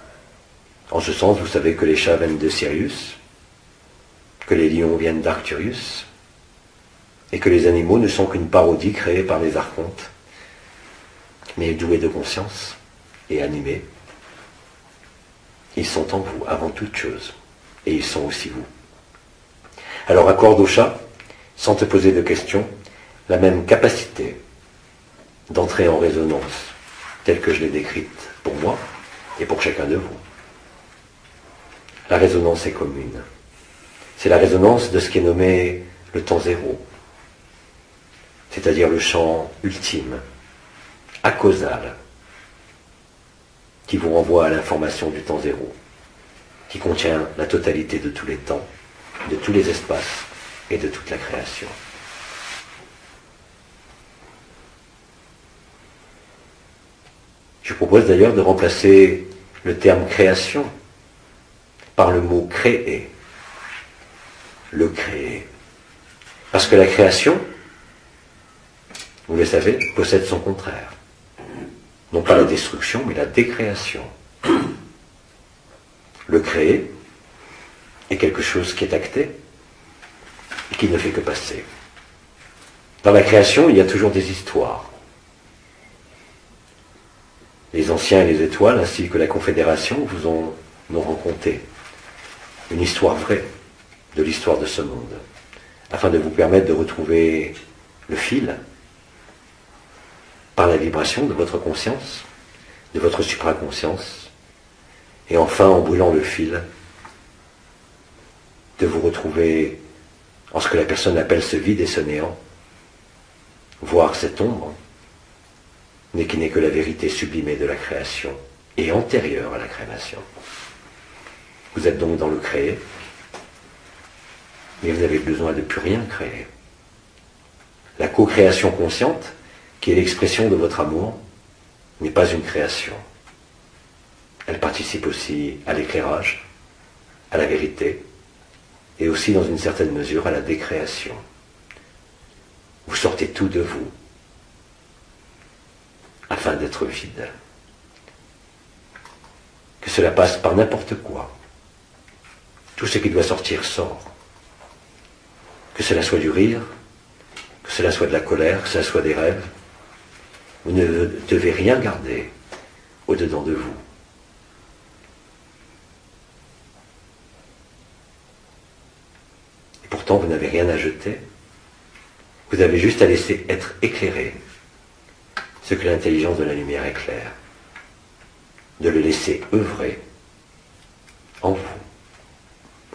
S1: En ce sens, vous savez que les chats viennent de Sirius, que les lions viennent d'Arcturus, et que les animaux ne sont qu'une parodie créée par les archontes, mais doués de conscience et animés. Ils sont en vous, avant toute chose, et ils sont aussi vous. Alors accorde aux chats, sans te poser de questions, la même capacité d'entrer en résonance, telle que je l'ai décrite pour moi et pour chacun de vous. La résonance est commune. C'est la résonance de ce qui est nommé le temps zéro, c'est-à-dire le champ ultime, acausal, qui vous renvoie à l'information du temps zéro, qui contient la totalité de tous les temps, de tous les espaces et de toute la création. Je propose d'ailleurs de remplacer le terme création par le mot créer. Le créer. Parce que la création, vous le savez, possède son contraire. Non pas la destruction, mais la décréation. Le créer est quelque chose qui est acté et qui ne fait que passer. Dans la création, il y a toujours des histoires. Les anciens et les étoiles, ainsi que la Confédération, vous en ont raconté une histoire vraie de l'histoire de ce monde, afin de vous permettre de retrouver le fil par la vibration de votre conscience, de votre supraconscience, et enfin, en brûlant le fil, de vous retrouver en ce que la personne appelle ce vide et ce néant, voir cette ombre, mais qui n'est que la vérité sublimée de la création et antérieure à la création. Vous êtes donc dans le créer, mais vous n'avez besoin de plus rien créer. La co-création consciente, qui est l'expression de votre amour, n'est pas une création. Elle participe aussi à l'éclairage, à la vérité, et aussi dans une certaine mesure à la décréation. Vous sortez tout de vous, afin d'être vide. Que cela passe par n'importe quoi. Tout ce qui doit sortir sort. que cela soit du rire, que cela soit de la colère, que cela soit des rêves. Vous ne devez rien garder au-dedans de vous. Et pourtant, vous n'avez rien à jeter. Vous avez juste à laisser être éclairé ce que l'intelligence de la lumière éclaire. De le laisser œuvrer en vous,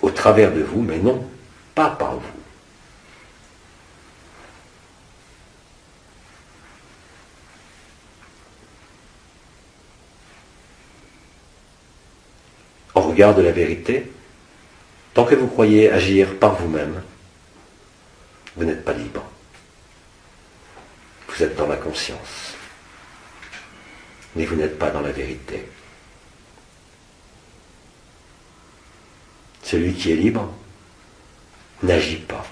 S1: au travers de vous, mais non pas par vous. En regard de la vérité, tant que vous croyez agir par vous-même, vous n'êtes pas libre. Vous êtes dans la conscience, mais vous n'êtes pas dans la vérité. Celui qui est libre n'agit pas.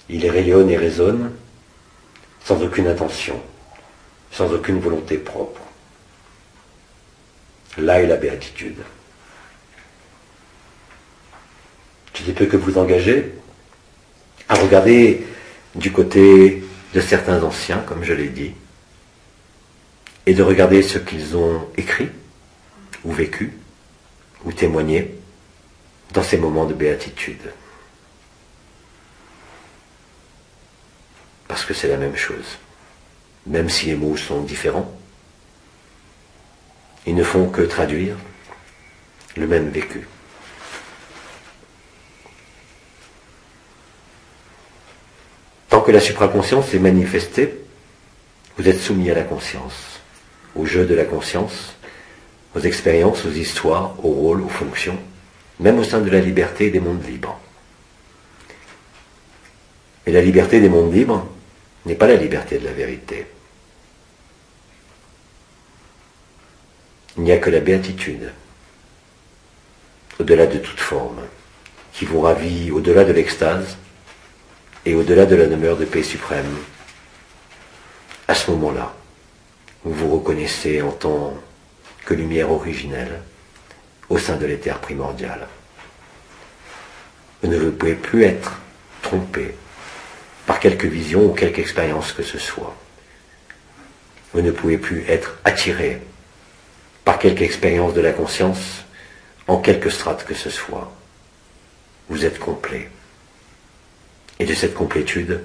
S1: Il rayonne et résonne sans aucune intention, sans aucune volonté propre. Là est la béatitude. Je ne peux que vous engager à regarder du côté de certains anciens, comme je l'ai dit, et de regarder ce qu'ils ont écrit, ou vécu, ou témoigné dans ces moments de béatitude. Parce que c'est la même chose. Même si les mots sont différents, ils ne font que traduire le même vécu. Tant que la supraconscience est manifestée, vous êtes soumis à la conscience, au jeu de la conscience, aux expériences, aux histoires, aux rôles, aux fonctions, même au sein de la liberté des mondes libres. Et la liberté des mondes libres n'est pas la liberté de la vérité. Il n'y a que la béatitude, au-delà de toute forme, qui vous ravit au-delà de l'extase et au-delà de la demeure de paix suprême. À ce moment-là, vous vous reconnaissez en tant que lumière originelle au sein de l'éther primordial. Vous ne pouvez plus être trompé par quelque vision ou quelque expérience que ce soit. Vous ne pouvez plus être attiré par quelque expérience de la conscience en quelque strate que ce soit. Vous êtes complet. Et de cette complétude,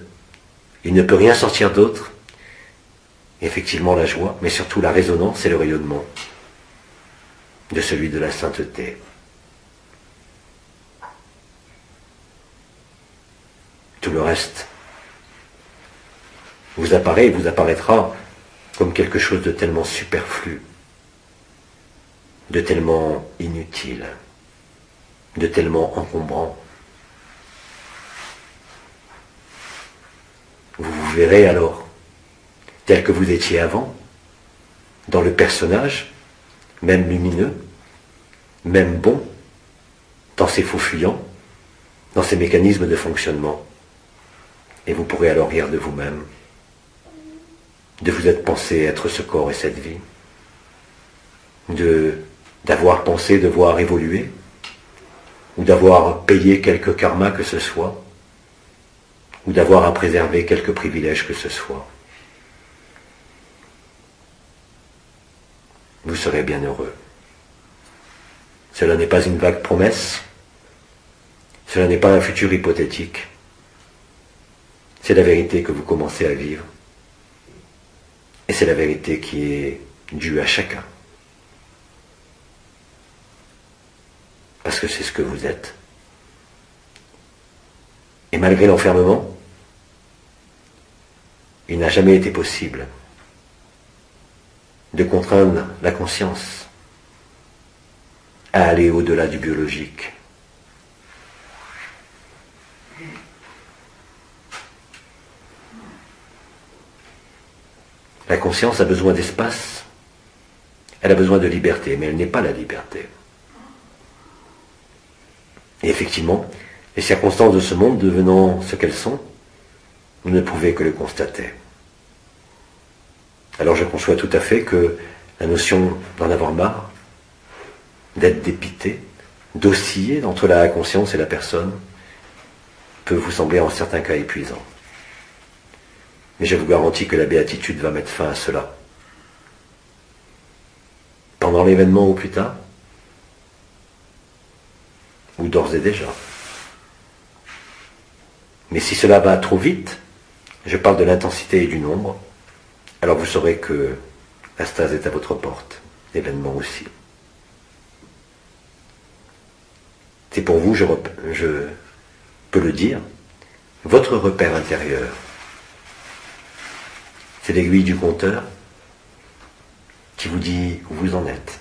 S1: il ne peut rien sortir d'autre. Effectivement la joie, mais surtout la résonance et le rayonnement de celui de la sainteté. Tout le reste vous apparaît et vous apparaîtra comme quelque chose de tellement superflu, de tellement inutile, de tellement encombrant. Vous vous verrez alors tel que vous étiez avant, dans le personnage, même lumineux, même bon, dans ses faux fuyants, dans ses mécanismes de fonctionnement. Et vous pourrez alors rire de vous-même, de vous être pensé être ce corps et cette vie, d'avoir pensé devoir évoluer, ou d'avoir payé quelque karma que ce soit, ou d'avoir à préserver quelques privilèges que ce soit. Vous serez bien heureux. Cela n'est pas une vague promesse, cela n'est pas un futur hypothétique, c'est la vérité que vous commencez à vivre, et c'est la vérité qui est due à chacun. Parce que c'est ce que vous êtes. Et malgré l'enfermement, il n'a jamais été possible de contraindre la conscience à aller au-delà du biologique. La conscience a besoin d'espace, elle a besoin de liberté, mais elle n'est pas la liberté. Et effectivement, les circonstances de ce monde devenant ce qu'elles sont, vous ne pouvez que le constater. Alors je conçois tout à fait que la notion d'en avoir marre, d'être dépité, d'osciller entre la conscience et la personne peut vous sembler en certains cas épuisant. Mais je vous garantis que la béatitude va mettre fin à cela. Pendant l'événement ou plus tard, ou d'ores et déjà. Mais si cela va trop vite, je parle de l'intensité et du nombre, alors vous saurez que la stase est à votre porte, l'événement aussi. C'est pour vous, je peux le dire, votre repère intérieur. C'est l'aiguille du compteur qui vous dit où vous en êtes.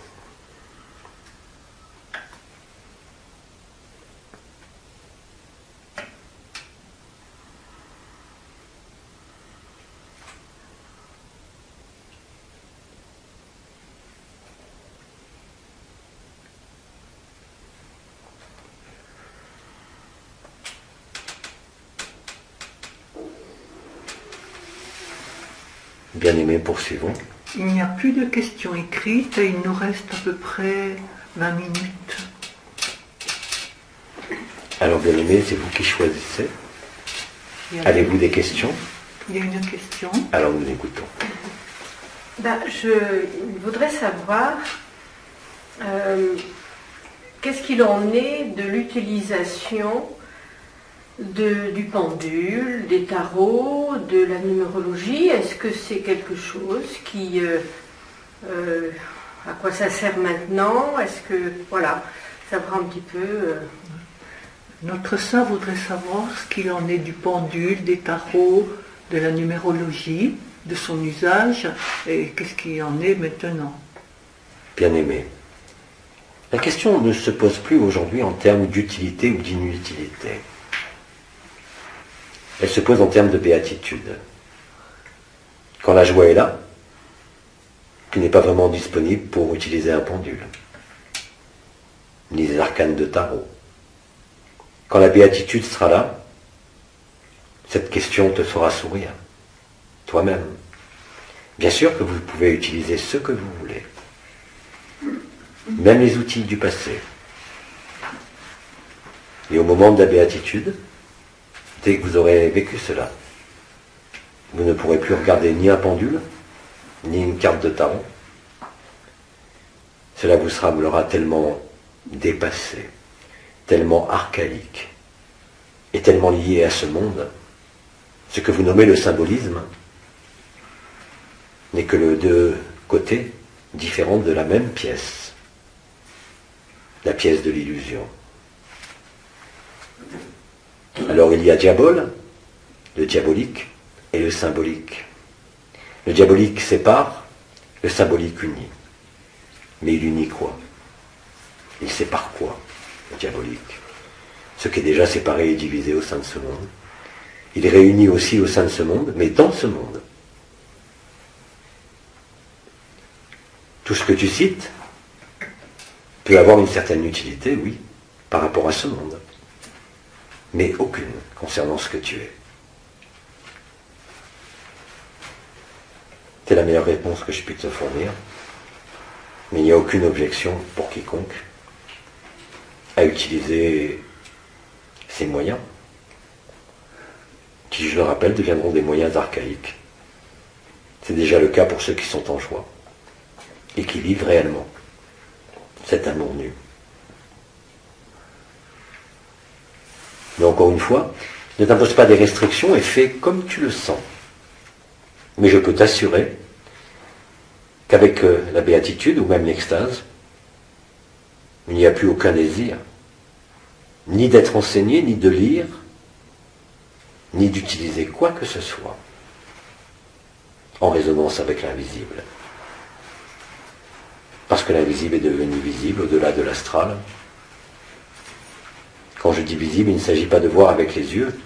S1: Bien-aimés, poursuivons.
S2: Il n'y a plus de questions écrites et il nous reste à peu près 20 minutes.
S1: Alors, bien-aimés, c'est vous qui choisissez. Avez-vous des questions?
S2: Il y a une question.
S1: Alors, nous écoutons.
S3: Je voudrais savoir qu'est-ce qu'il en est de l'utilisation du pendule, des tarots, de la numérologie. Est-ce que c'est quelque chose qui... à quoi ça sert maintenant? Est-ce que... Voilà, ça prend un petit peu...
S2: Notre sœur voudrait savoir ce qu'il en est du pendule, des tarots, de la numérologie, de son usage, et qu'est-ce qu'il en est maintenant.
S1: Bien-aimés, la question ne se pose plus aujourd'hui en termes d'utilité ou d'inutilité. Elle se pose en termes de béatitude. Quand la joie est là, tu n'es pas vraiment disponible pour utiliser un pendule, ni les arcanes de tarot. Quand la béatitude sera là, cette question te fera sourire, toi-même. Bien sûr que vous pouvez utiliser ce que vous voulez, même les outils du passé. Et au moment de la béatitude, dès que vous aurez vécu cela, vous ne pourrez plus regarder ni un pendule, ni une carte de tarot. Cela vous semblera tellement dépassé, tellement archaïque, et tellement lié à ce monde. Ce que vous nommez le symbolisme n'est que le deux côtés différents de la même pièce, la pièce de l'illusion. Alors il y a diabole, le diabolique et le symbolique. Le diabolique sépare, le symbolique unit. Mais il unit quoi? Il sépare quoi, le diabolique? Ce qui est déjà séparé et divisé au sein de ce monde. Il réunit aussi au sein de ce monde, mais dans ce monde. Tout ce que tu cites peut avoir une certaine utilité, oui, par rapport à ce monde. Mais aucune concernant ce que tu es. C'est la meilleure réponse que je puisse te fournir. Mais il n'y a aucune objection pour quiconque à utiliser ces moyens, qui, je le rappelle, deviendront des moyens archaïques. C'est déjà le cas pour ceux qui sont en joie et qui vivent réellement cet amour nu. Mais encore une fois, ne t'impose pas des restrictions et fais comme tu le sens. Mais je peux t'assurer qu'avec la béatitude ou même l'extase, il n'y a plus aucun désir, ni d'être enseigné, ni de lire, ni d'utiliser quoi que ce soit en résonance avec l'invisible. Parce que l'invisible est devenu visible au-delà de l'astral. Quand je dis visible, il ne s'agit pas de voir avec les yeux,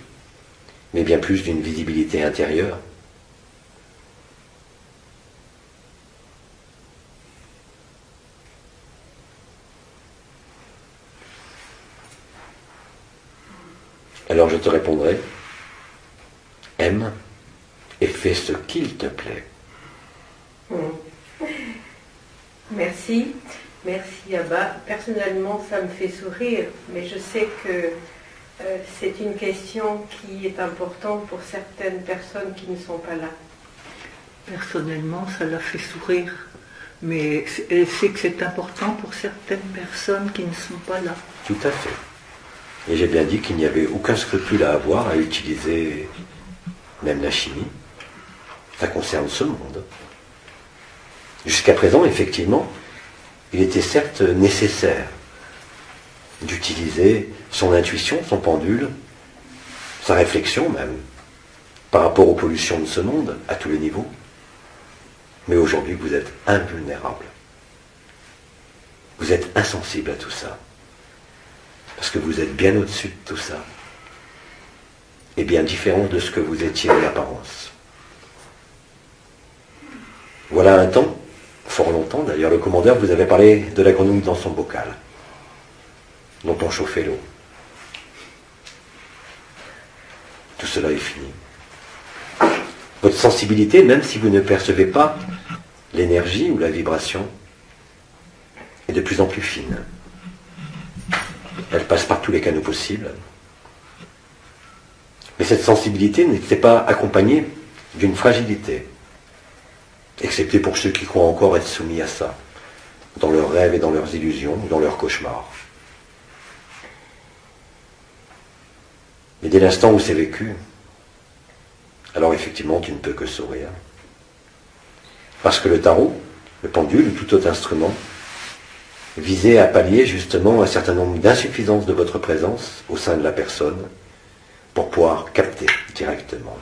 S1: mais bien plus d'une visibilité intérieure. Alors je te répondrai, aime et fais ce qu'il te plaît.
S3: Merci. Merci Abba. Personnellement, ça me fait sourire, mais je sais que c'est une question qui est importante pour certaines personnes qui ne sont pas là.
S2: Personnellement, ça la fait sourire, mais elle sait que c'est important pour certaines personnes qui ne sont pas là.
S1: Tout à fait. Et j'ai bien dit qu'il n'y avait aucun scrupule à avoir à utiliser même la chimie. Ça concerne ce monde. Jusqu'à présent, effectivement, il était certes nécessaire d'utiliser son intuition, son pendule, sa réflexion même, par rapport aux pollutions de ce monde, à tous les niveaux. Mais aujourd'hui, vous êtes invulnérable. Vous êtes insensible à tout ça. Parce que vous êtes bien au-dessus de tout ça. Et bien différent de ce que vous étiez en apparence. Voilà un temps, fort longtemps d'ailleurs, le commandeur vous avait parlé de la grenouille dans son bocal, dont on chauffait l'eau. Tout cela est fini. Votre sensibilité, même si vous ne percevez pas l'énergie ou la vibration, est de plus en plus fine. Elle passe par tous les canaux possibles. Mais cette sensibilité n'était pas accompagnée d'une fragilité, excepté pour ceux qui croient encore être soumis à ça, dans leurs rêves et dans leurs illusions, dans leurs cauchemars. Mais dès l'instant où c'est vécu, alors effectivement tu ne peux que sourire. Parce que le tarot, le pendule ou tout autre instrument, visait à pallier justement un certain nombre d'insuffisances de votre présence au sein de la personne pour pouvoir capter directement.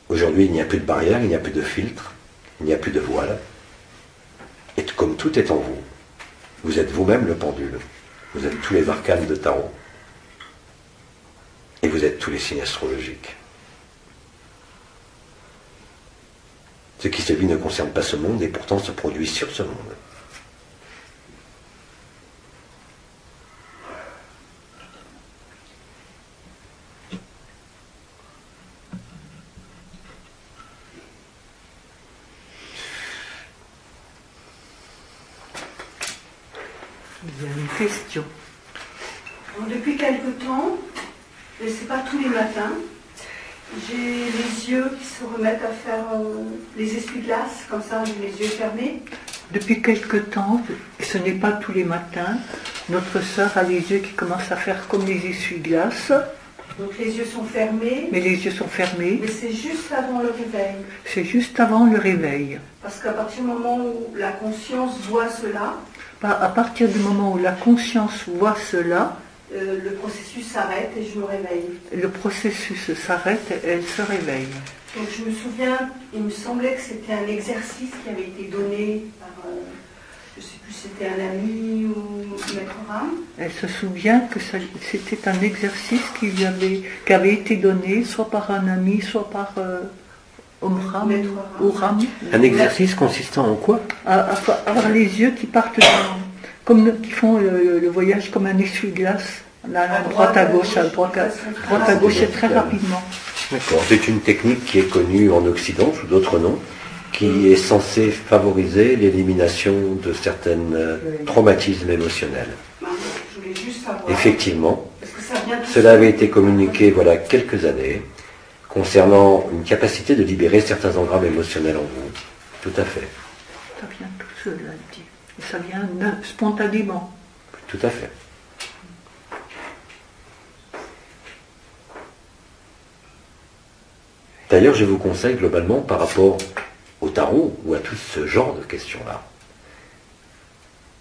S1: Aujourd'hui, il n'y a plus de barrière, il n'y a plus de filtre, il n'y a plus de voile. Et comme tout est en vous, vous êtes vous-même le pendule. Vous êtes tous les arcanes de tarot. Et vous êtes tous les signes astrologiques. Ce qui se vit ne concerne pas ce monde et pourtant se produit sur ce monde.
S2: Il y a une question.
S4: Alors, depuis quelque temps, mais c'est pas tous les matins, j'ai les yeux qui se remettent à faire les essuie-glaces, comme ça, j'ai les yeux fermés.
S2: Depuis quelque temps, ce n'est pas tous les matins, notre sœur a les yeux qui commencent à faire comme les essuie-glaces.
S4: Donc les yeux sont fermés.
S2: Mais les yeux sont fermés.
S4: Mais c'est juste avant le réveil.
S2: C'est juste avant le réveil.
S4: Parce qu'à partir du moment où la conscience voit cela,
S2: À partir du moment où la conscience voit cela,
S4: le processus s'arrête et je me réveille.
S2: le processus s'arrête et elle se réveille.
S4: Donc je me souviens, il me semblait que c'était un exercice qui avait été donné par, je ne sais plus si c'était un ami ou Maître Ram.
S2: Elle se souvient que c'était un exercice qui avait été donné soit par un ami, soit par Omram ou Ram.
S1: Un exercice consistant en quoi?
S2: À avoir les yeux qui partent qui font le voyage comme un essuie-glace, à droite à gauche, à droite à gauche, et très rapidement.
S1: D'accord. C'est une technique qui est connue en Occident sous d'autres noms, qui est censée favoriser l'élimination de certains traumatismes émotionnels.
S4: Je voulais juste savoir.
S1: Effectivement,
S4: Parce que ça vient
S1: cela avait été communiqué voilà quelques années concernant une capacité de libérer certains engrammes émotionnels en vous. Tout à fait.
S2: Ça vient tout seul, elle dit. Et ça vient spontanément.
S1: Tout à fait. D'ailleurs, je vous conseille globalement par rapport au tarot ou à tout ce genre de questions-là,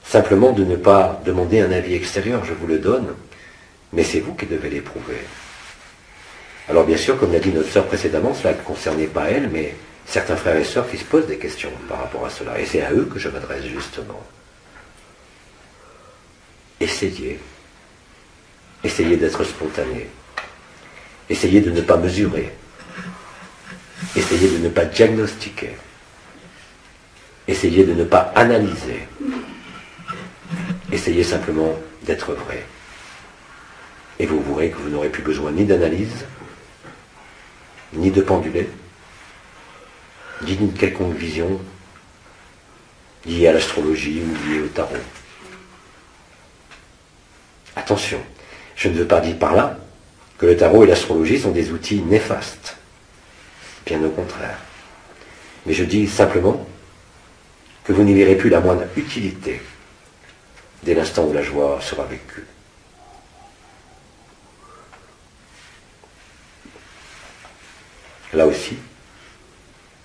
S1: simplement de ne pas demander un avis extérieur, je vous le donne, mais c'est vous qui devez l'éprouver. Alors bien sûr, comme l'a dit notre sœur précédemment, cela ne concernait pas elle, mais certains frères et sœurs qui se posent des questions par rapport à cela, et c'est à eux que je m'adresse justement. Essayez d'être spontané, essayez de ne pas mesurer, essayez de ne pas diagnostiquer, essayez de ne pas analyser, essayez simplement d'être vrai. Et vous verrez que vous n'aurez plus besoin ni d'analyse, ni de penduler, ni d'une quelconque vision liées à l'astrologie ou liées au tarot. Attention, je ne veux pas dire par là que le tarot et l'astrologie sont des outils néfastes. Bien au contraire. Mais je dis simplement que vous n'y verrez plus la moindre utilité dès l'instant où la joie sera vécue. Là aussi,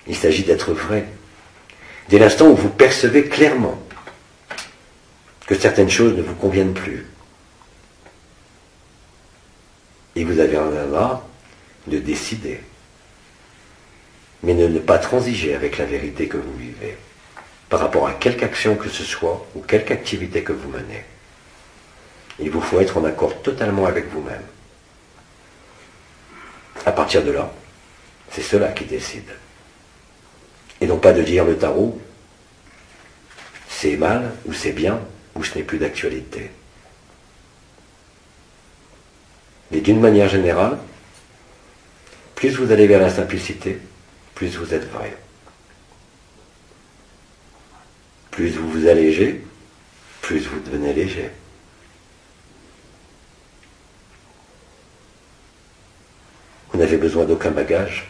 S1: il s'agit d'être vrai. Dès l'instant où vous percevez clairement que certaines choses ne vous conviennent plus, et vous avez un art de décider, mais de ne pas transiger avec la vérité que vous vivez, par rapport à quelque action que ce soit, ou quelque activité que vous menez. Il vous faut être en accord totalement avec vous-même. À partir de là, c'est cela qui décide. Et non pas de dire le tarot, c'est mal, ou c'est bien, ou ce n'est plus d'actualité. Mais d'une manière générale, plus vous allez vers la simplicité, plus vous êtes vrai. Plus vous vous allégez, plus vous devenez léger. Vous n'avez besoin d'aucun bagage.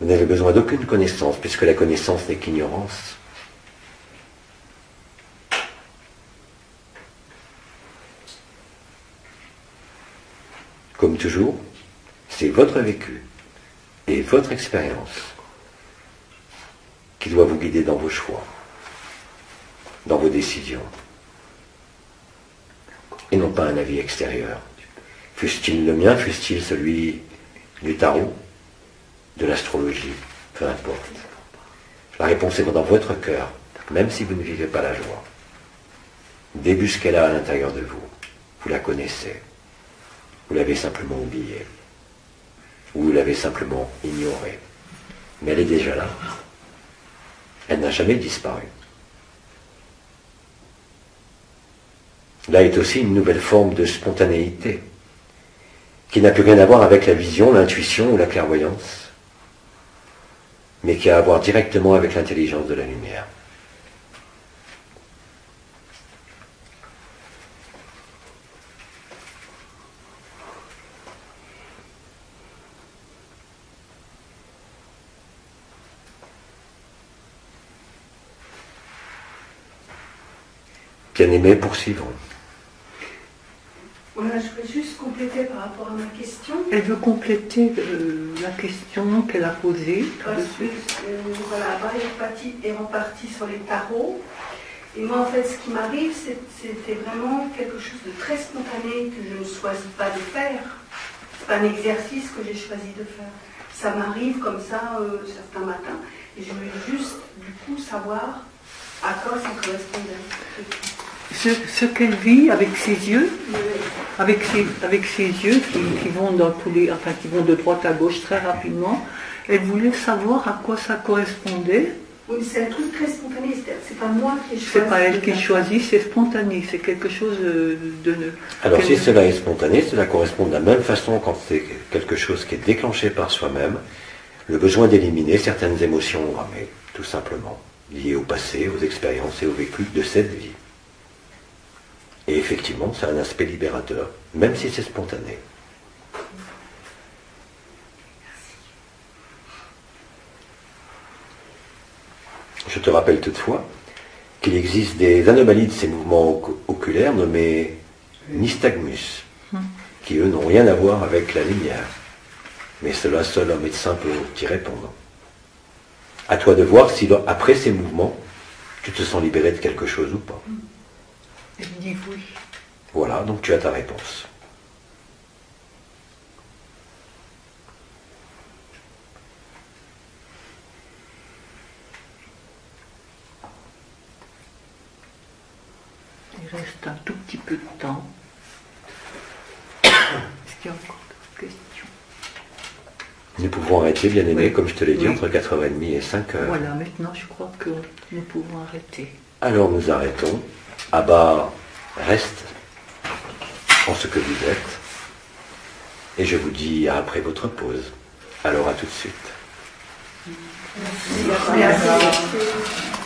S1: Vous n'avez besoin d'aucune connaissance, puisque la connaissance n'est qu'ignorance. Comme toujours, c'est votre vécu et votre expérience qui doit vous guider dans vos choix, dans vos décisions, et non pas un avis extérieur. Fût-il le mien, fût-il celui du tarot, de l'astrologie, peu importe. La réponse est dans votre cœur, même si vous ne vivez pas la joie. Débusquez-la à l'intérieur de vous. Vous la connaissez. Vous l'avez simplement oubliée. Ou vous l'avez simplement ignorée. Mais elle est déjà là. Elle n'a jamais disparu. Là est aussi une nouvelle forme de spontanéité, qui n'a plus rien à voir avec la vision, l'intuition ou la clairvoyance, mais qui a à voir directement avec l'intelligence de la lumière. Bien-aimé, poursuivons.
S4: Voilà, je voulais juste compléter par rapport à ma question.
S2: Elle veut compléter la question qu'elle a posée.
S4: Parce que voilà, Marie est repartie sur les tarots. Et moi, en fait, ce qui m'arrive, c'était vraiment quelque chose de très spontané que je ne choisis pas de faire. C'est pas un exercice que j'ai choisi de faire. Ça m'arrive comme ça certains matins. Et je voulais juste, du coup, savoir à quoi ça correspondait.
S2: Ce qu'elle vit avec ses yeux, avec ses yeux qui vont dans tous les, enfin qui vont de droite à gauche très rapidement, elle voulait savoir à quoi ça correspondait.
S4: Oui, c'est un truc très spontané, c'est pas moi qui ai choisi.
S2: C'est pas elle qui choisit, c'est spontané, c'est quelque chose de...
S1: Alors si cela est spontané, cela correspond de la même façon quand c'est quelque chose qui est déclenché par soi-même, le besoin d'éliminer certaines émotions engrammées, tout simplement, liées au passé, aux expériences et au vécu de cette vie. Et effectivement, c'est un aspect libérateur, même si c'est spontané. Je te rappelle toutefois qu'il existe des anomalies de ces mouvements oculaires nommés nystagmus, qui eux n'ont rien à voir avec la lumière. Mais cela, seul un médecin peut t'y répondre. À toi de voir si, après ces mouvements, tu te sens libéré de quelque chose ou pas.
S2: Elle dit oui.
S1: Voilà, donc tu as ta réponse.
S2: Il reste un tout petit peu de temps. Est-ce qu'il y a encore d'autres questions?
S1: Nous pouvons arrêter, bien aimé,
S2: Oui.
S1: comme je te l'ai dit,
S2: Oui.
S1: entre 4h30 et 5h.
S2: Voilà, maintenant je crois que nous pouvons arrêter.
S1: Alors nous arrêtons. Abba reste en ce que vous êtes. Et je vous dis à après votre pause. Alors à tout de suite.
S4: Merci.